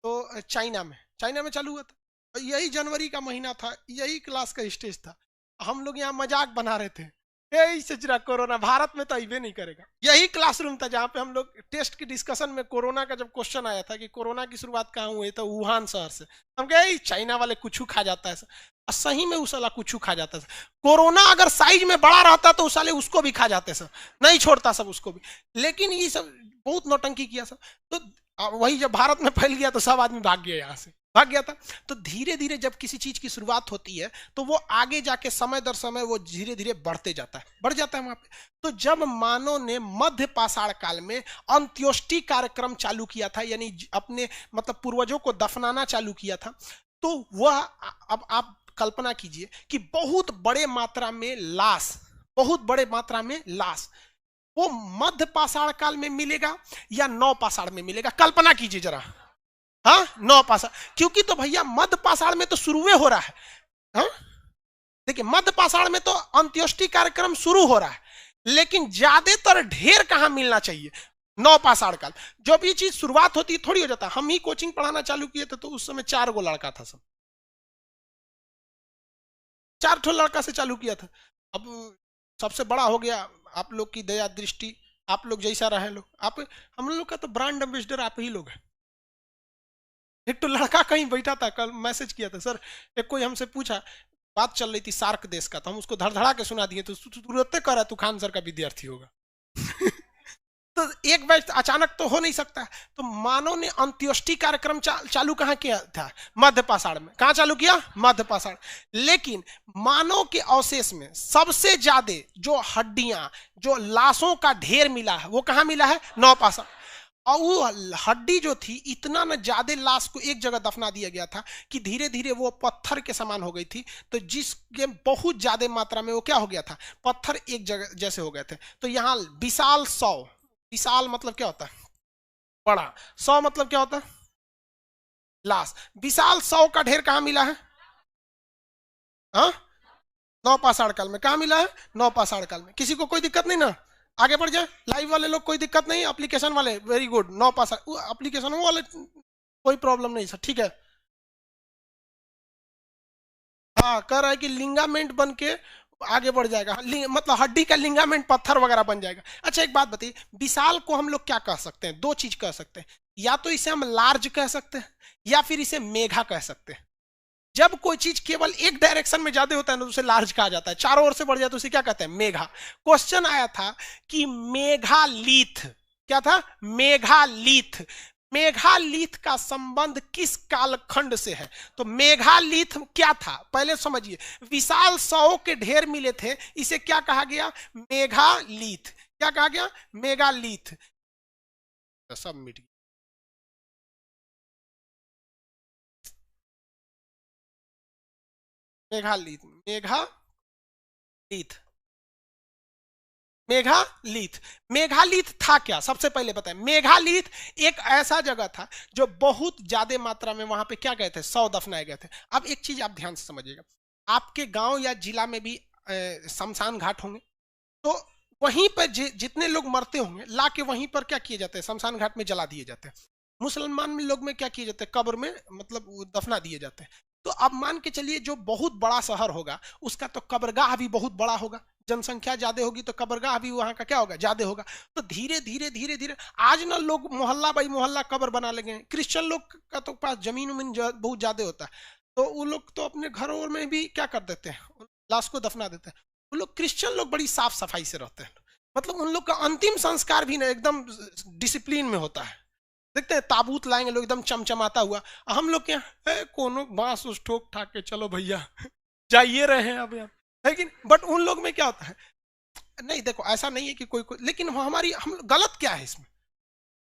तो चाइना में चालू हुआ था, यही जनवरी का महीना था, यही क्लास का स्टेज था, हम लोग यहाँ मजाक बना रहे थे यही सचरा कोरोना भारत में तो अबे नहीं करेगा। यही क्लासरूम था जहां पे हम लोग टेस्ट की डिस्कशन में कोरोना का जब क्वेश्चन आया था कि कोरोना की शुरुआत कहाँ हुई, तो वुहान शहर से। हम कहे चाइना वाले कुछ खा जाता है, और सही में उस साला कुछ खा जाता है। कोरोना अगर साइज में बड़ा रहता तो उस साले उसको भी खा जाते सब, नहीं छोड़ता सब उसको भी। लेकिन ये सब बहुत नौटंकी किया सब, तो वही जब भारत में फैल गया तो सब आदमी भाग गया, यहाँ से भाग गया था। तो धीरे धीरे जब किसी चीज की शुरुआत होती है तो वो आगे जाके समय दर समय वो धीरे धीरे बढ़ते जाता है, बढ़ जाता है वहां पे। तो जब मानव ने मध्य पाषाण काल में अंत्योष्टि कार्यक्रम चालू किया था, यानी अपने मतलब पूर्वजों को दफनाना चालू किया था, तो वह अब आप कल्पना कीजिए कि बहुत बड़े मात्रा में लाश, बहुत बड़े मात्रा में लाश वो मध्य पाषाण काल में मिलेगा या नव पाषाण में मिलेगा, कल्पना कीजिए जरा। हाँ, नौ पाषाण, क्योंकि तो भैया मध्य पाषाण में तो शुरू हो रहा है। हाँ देखिए, मध्य पाषाण में तो अंत्योष्टि कार्यक्रम शुरू हो रहा है, लेकिन ज्यादातर ढेर कहां मिलना चाहिए, नौ पाषाण काल। जब ये चीज शुरुआत होती है थोड़ी हो जाता। हम ही कोचिंग पढ़ाना चालू किए थे तो उस समय 4 गो लड़का था, सब 4 ठो लड़का से चालू किया था। अब सबसे बड़ा हो गया, आप लोग की दया दृष्टि, आप लोग जैसा रहे लोग, आप हम लोग का तो ब्रांड एम्बेसडर आप ही लोग हैं। एक तो लड़का कहीं बैठा था, कल मैसेज किया था सर, एक कोई हमसे पूछा, बात चल रही थी सार्क देश का, तो हम उसको धड़धड़ा के सुना दिए, तो तुरंत कर रहा तू खान सर का विद्यार्थी होगा। तो एक बैच अचानक तो हो नहीं सकता। तो मानव ने अंत्योष्टि कार्यक्रम चालू कहाँ किया था, मध्य पाषाण में। कहाँ चालू किया, मध्य पाषाण। लेकिन मानव के अवशेष में सबसे ज्यादा जो हड्डियां, जो लाशों का ढेर मिला है, वो कहाँ मिला है, नव पाषाण। और वो हड्डी जो थी, इतना न ज्यादा लाश को एक जगह दफना दिया गया था कि धीरे धीरे वो पत्थर के समान हो गई थी। तो जिसके बहुत ज्यादा मात्रा में वो क्या हो गया था, पत्थर एक जगह जैसे हो गए थे। तो यहाँ विशाल 100, विशाल मतलब क्या होता है, बड़ा, 100 मतलब क्या होता है, लाश। विशाल 100 का ढेर कहां मिला है, हाँ, नौ पाषाण काल में। कहां मिला है, नौ पाषाण काल में। किसी को कोई दिक्कत नहीं ना, आगे बढ़ जाए। लाइव वाले लोग कोई दिक्कत नहीं, एप्लीकेशन वाले वेरी गुड, नौ पाषाण एप्लीकेशन वाले कोई प्रॉब्लम नहीं सर, ठीक है। हाँ, कह रहा है कि लिंगामेंट बन के आगे बढ़ जाएगा, मतलब हड्डी का लिंगामेंट पत्थर वगैरह बन जाएगा। अच्छा एक बात बताइए, विशाल को हम लोग क्या कह सकते हैं, 2 चीज कह सकते हैं, या तो इसे हम लार्ज कह सकते हैं या फिर इसे मेघा कह सकते हैं। जब कोई चीज केवल एक डायरेक्शन में ज्यादा होता है ना, तो उसे लार्ज कहा जाता है, चारों ओर से बढ़ जाए तो उसे क्या कहते हैं, मेघा। क्वेश्चन आया था कि मेघालीथ, क्या था, मेघालीथ, मेघालीथ का संबंध किस कालखंड से है। तो मेघालीथ क्या था पहले समझिए। विशाल 100 के ढेर मिले थे, इसे क्या कहा गया, मेघालीथ। क्या कहा गया, मेघालीथ। तो सब मिट गया। मेघालीथ, मेघालीथ, मेघालीथ। मेघालीथ था क्या, सबसे पहले बताएं। मेघालीथ एक ऐसा जगह था जो बहुत ज्यादा मात्रा में वहां पे क्या गए थे, 100 दफनाए गए थे। अब एक चीज आप ध्यान से समझिएगा, आपके गांव या जिला में भी शमशान घाट होंगे, तो वहीं पर जितने लोग मरते होंगे ला के वहीं पर क्या किए जाते हैं, शमशान घाट में जला दिए जाते हैं। मुसलमान में लोग में क्या किए जाते हैं, कब्र में मतलब दफना दिए जाते हैं। तो अब मान के चलिए जो बहुत बड़ा शहर होगा उसका तो कब्रगाह भी बहुत बड़ा होगा, जनसंख्या ज्यादा होगी तो कब्रगाह भी वहां का क्या होगा, ज्यादा होगा। तो धीरे धीरे धीरे धीरे आज ना लोग मोहल्ला बाई मोहल्ला कब्र बना लगे हैं। क्रिश्चियन लोग का तो पास जमीन उमीन बहुत ज्यादा होता है, तो वो लोग तो अपने घरों में भी क्या कर देते हैं, लाश को दफना देते हैं। वो लोग क्रिश्चियन लोग बड़ी साफ सफाई से रहते हैं, मतलब उन लोग का अंतिम संस्कार भी ना एकदम डिसिप्लिन में होता है। देखते हैं ताबूत लाएंगे लोग एकदम चमचमाता हुआ, हम लोग क्या है, कोनो बांस उस ठोक ठाक के चलो भैया जाइए रहे हैं अब यार, है कि नहीं? बट उन लोग में क्या होता है, नहीं देखो ऐसा नहीं है कि कोई लेकिन हमारी हम गलत क्या है इसमें,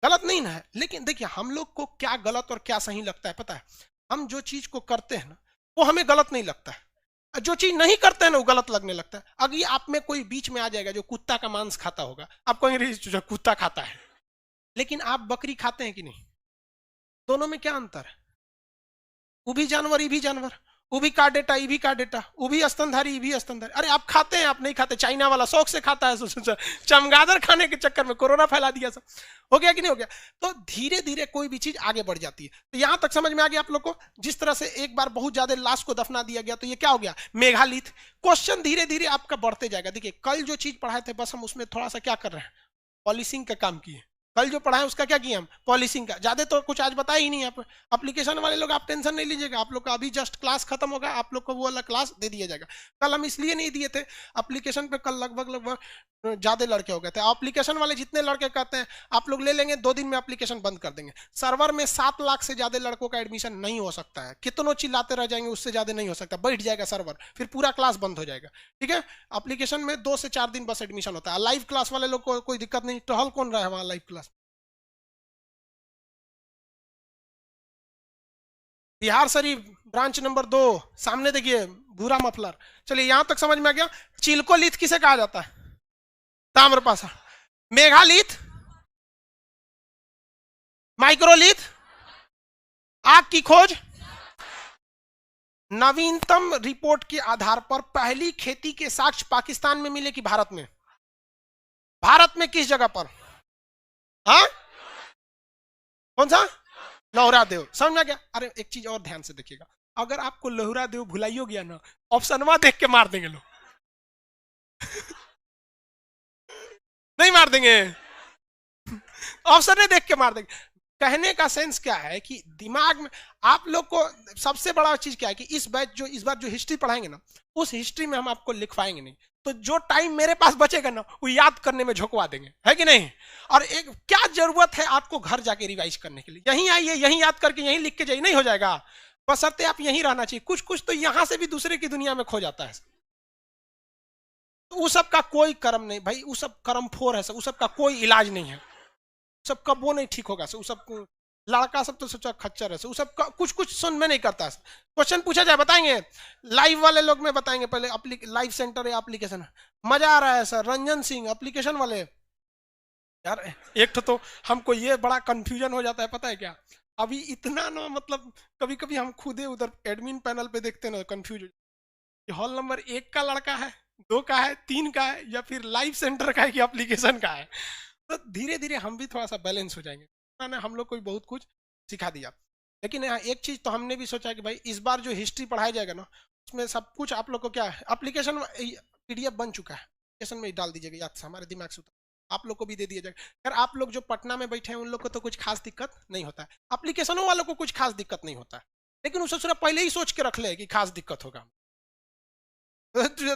गलत नहीं ना है। लेकिन देखिए हम लोग को क्या गलत और क्या सही लगता है पता है, हम जो चीज को करते हैं ना वो हमें गलत नहीं लगता है, जो चीज नहीं करते हैं ना वो गलत लगने लगता है। अगर आप में कोई बीच में आ जाएगा जो कुत्ता का मांस खाता होगा, आप कहेंगे कुत्ता खाता है, लेकिन आप बकरी खाते हैं कि नहीं, दोनों में क्या अंतर है, वो भी जानवर ये भी जानवर। उभी का डेटा, ईवी का डेटा, उभी स्तनधारी, ईवी स्तनधारी। अरे आप खाते हैं, आप नहीं खाते, चाइना वाला शौक से खाता है, चमगादड़ खाने के चक्कर में कोरोना फैला दिया सब। हो गया कि नहीं हो गया? तो धीरे धीरे कोई भी चीज आगे बढ़ जाती है। तो यहां तक समझ में आ गया आप लोग को? जिस तरह से एक बार बहुत ज्यादा लाश को दफना दिया गया, तो ये क्या हो गया? मेगालिथ। क्वेश्चन धीरे धीरे आपका बढ़ते जाएगा। देखिए कल जो चीज पढ़ाए थे बस हम उसमें थोड़ा सा क्या कर रहे हैं, पॉलिशिंग का काम किए। कल जो पढ़ा है उसका क्या किया हम? पॉलिशिंग का। ज्यादा तो कुछ आज बताया ही नहीं। आप एप्लीकेशन वाले लोग आप टेंशन नहीं लीजिएगा, आप लोग का अभी जस्ट क्लास खत्म होगा, आप लोग को वो वाला क्लास दे दिया जाएगा। कल हम इसलिए नहीं दिए थे एप्लीकेशन पे, कल लगभग ज्यादा लड़के हो गए थे। एप्लीकेशन वाले जितने लड़के कहते हैं आप लोग ले लेंगे, 2 दिन में एप्लीकेशन बंद कर देंगे। सर्वर में 7 लाख से ज्यादा लड़कों का एडमिशन नहीं हो सकता है। कितनों चिल्लाते रह जाएंगे, उससे ज्यादा नहीं हो सकता। बैठ जाएगा सर्वर, फिर पूरा क्लास बंद हो जाएगा। ठीक है, एप्लीकेशन में 2 से 4 दिन बस एडमिशन होता है। लाइव क्लास वाले लोग को कोई दिक्कत नहीं। टहल कौन रहा है वहां live class? Bihar Sharif branch number 2, सामने देखिए भूरा मफलर। चलिए यहां तक समझ में आ गया। चिल्कोलिथ किसे कहा जाता है? ताम्रपाषाण। मेघालिथ, माइक्रोलिथ, आग की खोज। नवीनतम रिपोर्ट के आधार पर पहली खेती के साक्ष्य पाकिस्तान में मिले कि भारत में? भारत में किस जगह पर? हाँ, कौन सा? लोहरा देव। समझ में गया? अरे एक चीज और ध्यान से देखिएगा, अगर आपको लोहरा देव भुलाई हो गया ना, ऑप्शनवा देख के मार देंगे लोग। नहीं मार देंगे, ऑप्शन ने देख के मार देंगे। कहने का सेंस क्या है कि दिमाग में आप लोग को सबसे बड़ा चीज क्या है कि इस बार जो हिस्ट्री पढ़ाएंगे ना, उस हिस्ट्री में हम आपको लिखवाएंगे नहीं। तो जो टाइम मेरे पास बचेगा ना, वो याद करने में झोंकवा देंगे, है कि नहीं? और एक क्या जरूरत है आपको घर जाके रिवाइज करने के लिए? यहीं आइए, यहीं याद करके यहीं लिख के जाइए, नहीं हो जाएगा। बशर्ते आप यहीं रहना चाहिए। कुछ कुछ तो यहां से भी दूसरे की दुनिया में खो जाता है। तो उस सब का कोई कर्म नहीं भाई, उस सब कर्म फोर है, उस सब का कोई इलाज नहीं है। सब कब वो नहीं ठीक होगा। उस सब लड़का सब तो सोचा खच्चर है, उस सब कुछ कुछ सुन में नहीं करता। क्वेश्चन पूछा जाए बताएंगे? लाइव वाले लोग में बताएंगे पहले। लाइव सेंटर है एप्लीकेशन, मजा आ रहा है सर। रंजन सिंह एप्लीकेशन वाले। यार एक तो हमको ये बड़ा कंफ्यूजन हो जाता है, पता है क्या? अभी इतना ना, मतलब कभी कभी हम खुदे उधर एडमिन पैनल पे देखते ना, कंफ्यूज हॉल नंबर 1 का लड़का है, 2 का है, 3 का है, या फिर लाइव सेंटर का है कि एप्लीकेशन का है। तो धीरे धीरे हम भी थोड़ा सा बैलेंस हो जाएंगे। ना हम लोग को भी बहुत कुछ सिखा दिया। लेकिन यहाँ एक चीज तो हमने भी सोचा कि भाई इस बार जो हिस्ट्री पढ़ाया जाएगा ना, उसमें सब कुछ आप लोग को क्या है, एप्लीकेशन पीडीएफ बन चुका है, एप्लीकेशन में ही डाल दीजिएगा, याद से हमारे दिमाग से आप लोग को भी दे दिया जाएगा। यार आप लोग जो पटना में बैठे हैं उन लोग को तो कुछ खास दिक्कत नहीं होता है, एप्लीकेशनों वालों को कुछ खास दिक्कत नहीं होता है। लेकिन उसे सिर्फ पहले ही सोच के रख ले कि खास दिक्कत होगा।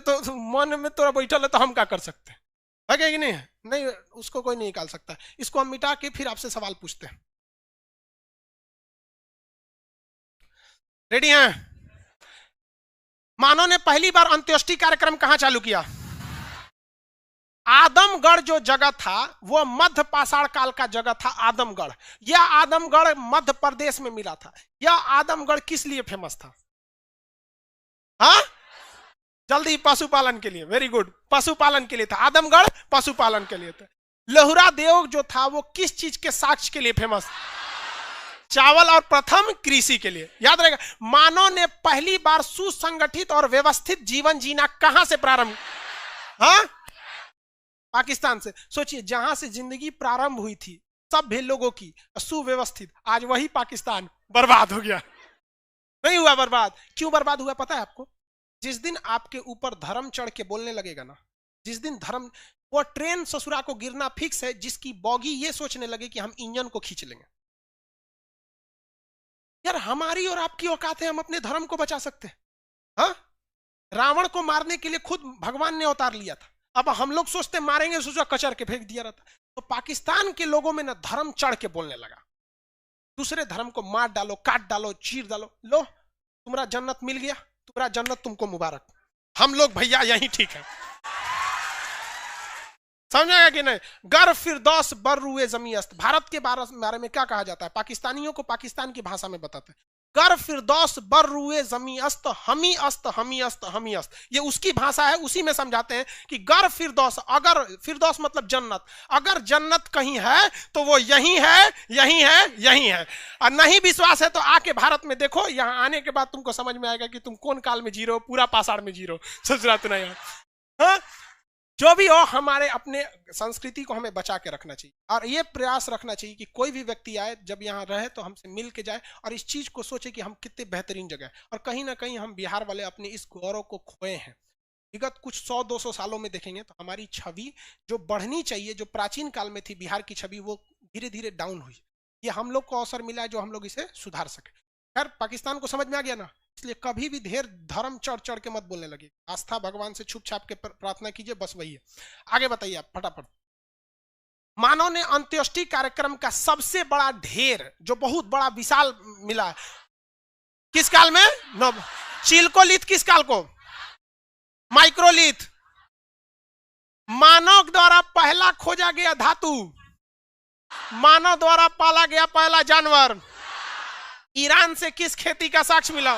तो मन में तोरा बैठल है तो हम क्या कर सकते हैं? है कि नहीं? नहीं, उसको कोई नहीं निकाल सकता। इसको हम मिटा के फिर आपसे सवाल पूछते हैं। रेडी हैं? मानव ने पहली बार अंत्येष्टि कार्यक्रम कहां चालू किया? आदमगढ़ जो जगह था वो मध्य पाषाण काल का जगह था, आदमगढ़। यह आदमगढ़ मध्य प्रदेश में मिला था। यह आदमगढ़ किस लिए फेमस था? हाँ, जल्दी, पशुपालन के लिए। वेरी गुड, पशुपालन के लिए था आदमगढ़, पशुपालन के लिए था। लोहरा देव जो था वो किस चीज के साक्ष्य के लिए फेमस? चावल और प्रथम कृषि के लिए। याद रहेगा, मानव ने पहली बार सुसंगठित और व्यवस्थित जीवन जीना कहां से प्रारंभ? हाँ, पाकिस्तान से। सोचिए, जहां से जिंदगी प्रारंभ हुई थी सभ्य लोगों की, सुव्यवस्थित, आज वही पाकिस्तान बर्बाद हो गया। नहीं हुआ बर्बाद? क्यों बर्बाद हुआ पता है आपको? जिस दिन आपके ऊपर धर्म चढ़ के बोलने लगेगा ना, जिस दिन धर्म, वो ट्रेन ससुरा को गिरना फिक्स है जिसकी बॉगी ये सोचने लगे कि हम इंजन को खींच लेंगे। यार हमारी और आपकी औकात है, हम अपने धर्म को बचा सकते हैं। हाँ, रावण को मारने के लिए खुद भगवान ने अवतार लिया था। अब हम लोग सोचते मारेंगे, सोचा कचर के फेंक दिया रहता। तो पाकिस्तान के लोगों में ना धर्म चढ़ के बोलने लगा, दूसरे धर्म को मार डालो, काट डालो, चीर डालो। लो, तुम्हारा जन्नत मिल गया, तुम्हारा जन्नत तुमको मुबारक। हम लोग भैया यही ठीक है। समझाएगा कि नहीं? गर फिरदौस बर रुए जमी अस्त। भारत के बारे में क्या कहा जाता है? पाकिस्तानियों को पाकिस्तान की भाषा में बताते हैं गर फिरदौस बर रुए जमी अस्त हमी अस्त हमी अस्त हमी अस्त, ये उसकी भाषा है, उसी में समझाते हैं कि गर फिरदौस, अगर फिरदौस मतलब जन्नत, अगर जन्नत कहीं है तो वो यही है, यही है, यही है। और नहीं विश्वास है तो आके भारत में देखो, यहां आने के बाद तुमको समझ में आएगा कि तुम कौन काल में जी रहे हो, पूरा पाषाण में जी रहे हो। सोच रहा तू नहीं? हाँ, जो भी हो, हमारे अपने संस्कृति को हमें बचा के रखना चाहिए और ये प्रयास रखना चाहिए कि कोई भी व्यक्ति आए, जब यहाँ रहे तो हमसे मिल के जाए और इस चीज को सोचे कि हम कितने बेहतरीन जगह है। और कहीं ना कहीं हम बिहार वाले अपने इस गौरव को खोए हैं। विगत कुछ 100-200 सालों में देखेंगे तो हमारी छवि जो बढ़नी चाहिए, जो प्राचीन काल में थी बिहार की छवि, वो धीरे धीरे डाउन हुई। ये हम लोग को अवसर मिला है जो हम लोग इसे सुधार सके। खैर, पाकिस्तान को समझ में आ गया ना, इसलिए कभी भी ढेर धर्म चढ़ चढ़ के मत बोलने लगे। आस्था भगवान से छुप छाप के प्रार्थना कीजिए, बस वही है। आगे बताइए आप फटाफट। मानव ने अंत्येष्टि कार्यक्रम का सबसे बड़ा ढेर, जो बहुत बड़ा विशाल मिला, किस काल में? चिल्कोलिथ किस काल को? माइक्रोलिथ। मानव द्वारा पहला खोजा गया धातु, मानव द्वारा पाला गया पहला जानवर। ईरान से किस खेती का साक्ष्य मिला?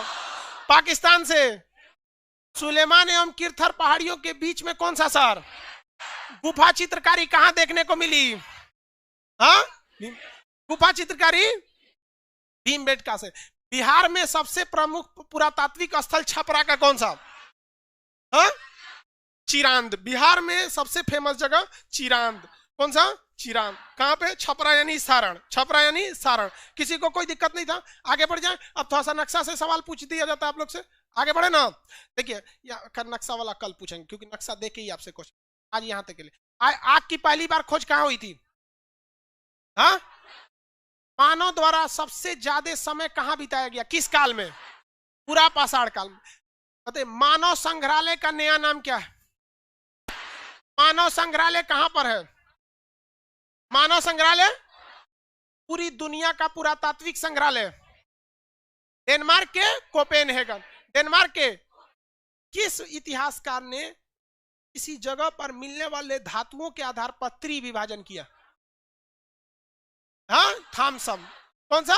पाकिस्तान से। सुलेमान एवं किरथर पहाड़ियों के बीच में कौन सा शहर? गुफा चित्रकारी कहां देखने को मिली? हाँ, गुफा चित्रकारी भीमबेटका से। बिहार में सबसे प्रमुख पुरातात्विक स्थल छपरा का कौन सा? हाँ, चिरांद। बिहार में सबसे फेमस जगह चिरांद। कौन सा? चिरांद। कहां पे? छपरा यानी सारण। छपरा यानी सारण। किसी को कोई दिक्कत नहीं था? आगे बढ़ जाए। अब थोड़ा सा नक्शा से सवाल पूछ दिया जाता है आप लोग से, आगे बढ़े ना। देखिए, नक्शा वाला कल पूछेंगे क्योंकि नक्शा देके ही आपसे क्वेश्चन। आज यहाँ तक के लिए, आग की पहली बार खोज कहां हुई थी? हाँ, मानव द्वारा सबसे ज्यादा समय कहां बिताया गया, किस काल में? पूरा पाषाण काल में। बताइए, मानव संग्रहालय का नया नाम क्या है? मानव संग्रहालय कहां पर है? मानव संग्रहालय पूरी दुनिया का पुरातात्विक संग्रहालय डेनमार्क के कोपेनहेगन। डेनमार्क के किस इतिहासकार ने किसी जगह पर मिलने वाले धातुओं के आधार पर त्रिविभाजन किया? हाँ, थॉमसन। कौन सा?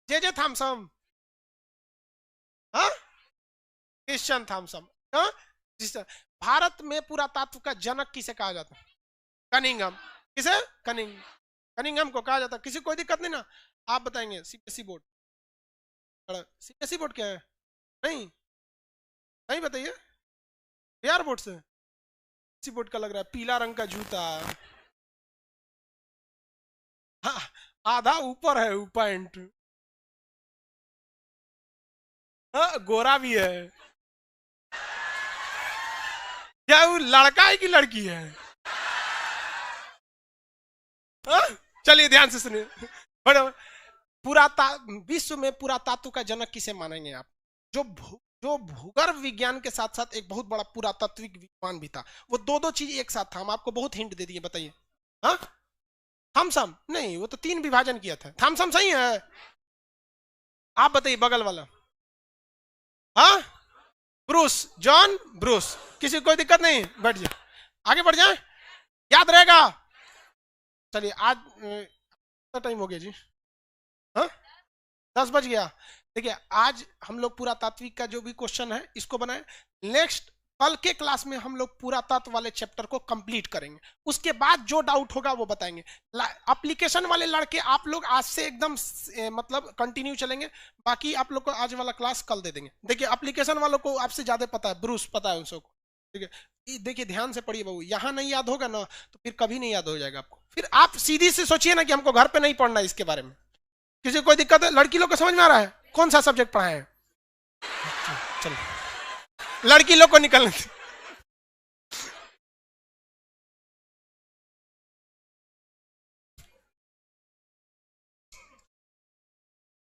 J Thomson. हाँ, क्रिश्चियन थॉमसन। हाँ, भारत में पुरातत्व का जनक किसे कहा जाता है? कनिंघम। किसे? कनिंघम को कहा जाता है। किसी कोई दिक्कत नहीं ना? आप बताएंगे। सीबीएसई बोर्ड, सीबीएसई बोर्ड क्या है? नहीं नहीं बताइए। बिहार बोर्ड से? सी बोर्ड का लग रहा है पीला रंग का जूता। हाँ, आधा ऊपर है पैंट। हाँ, गोरा भी है। क्या वो लड़का है कि लड़की है? चलिए ध्यान से सुनिए। विश्व में पुरातत्व का जनक किसे मानेंगे आप? जो भूगर्भ विज्ञान के साथ साथ एक बहुत बड़ा पुरातात्विक विद्वान भी था। वो दो चीज एक साथ था। हम आपको बहुत हिंट दे दिए, बताइए। हाँ, थॉमसन नहीं, वो तो 3 विभाजन किया था। थॉमसन सही है? आप बताइए बगल वाला। हाँ, ब्रूस, जॉन ब्रूस। किसी कोई दिक्कत नहीं? बैठ जाए, आगे बढ़ जाए, याद रहेगा। चलिए, आज टाइम हो गया जी। हाँ, 10 बज गया। देखिए, आज हम लोग पुरातात्विक का जो भी क्वेश्चन है इसको बनाए। नेक्स्ट कल के क्लास में हम लोग पुरातत्व वाले चैप्टर को कंप्लीट करेंगे। उसके बाद जो डाउट होगा वो बताएंगे। एप्लीकेशन वाले लड़के आप लोग आज से एकदम मतलब कंटिन्यू चलेंगे। बाकी आप लोग को आज वाला क्लास कल दे देंगे। देखिए, एप्लीकेशन वालों को आपसे ज्यादा पता है, ब्रूस पता है उन सबको। ठीक है, देखिए ध्यान से पढ़िए बाबू। यहाँ नहीं याद होगा ना तो फिर कभी नहीं याद हो जाएगा आपको। फिर आप सीधी से सोचिए ना कि हमको घर पे नहीं पढ़ना है इसके बारे में। किसी कोई दिक्कत है? लड़की लोग को समझ में आ रहा है? कौन सा सब्जेक्ट पढ़ाए हैं? चलो, लड़की लोग को निकलने।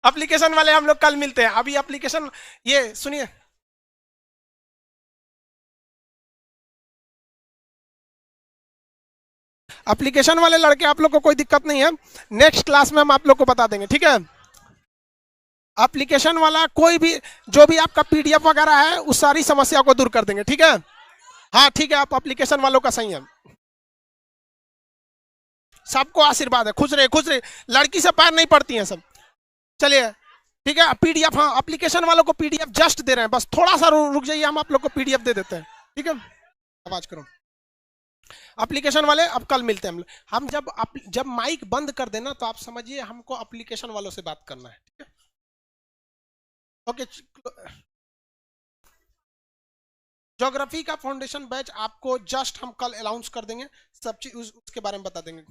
एप्लीकेशन वाले हम लोग कल मिलते हैं। अभी एप्लीकेशन, ये सुनिए, एप्लीकेशन वाले लड़के आप लोग को कोई दिक्कत नहीं है। नेक्स्ट क्लास में हम आप लोग को बता देंगे, ठीक है? एप्लीकेशन वाला कोई भी जो भी आपका पीडीएफ वगैरह है उस सारी समस्या को दूर कर देंगे, ठीक है? हाँ ठीक है, आप एप्लीकेशन वालों का सही है। सबको आशीर्वाद है, खुश रहे खुश रहे। लड़की से पैर नहीं पड़ती हैं सब। चलिए ठीक है, पीडीएफ, हाँ एप्लीकेशन वालों को पीडीएफ जस्ट दे रहे हैं, बस थोड़ा सा रुक जाइए, हम आप लोग को पीडीएफ दे देते हैं, ठीक है। आवाज करो एप्लीकेशन वाले, अब कल मिलते हैं हम जब माइक बंद कर देना तो आप समझिए हमको एप्लीकेशन वालों से बात करना है, ठीक है। ओके, ज्योग्राफी का फाउंडेशन बैच आपको जस्ट हम कल अनाउंस कर देंगे, सब चीज उसके बारे में बता देंगे।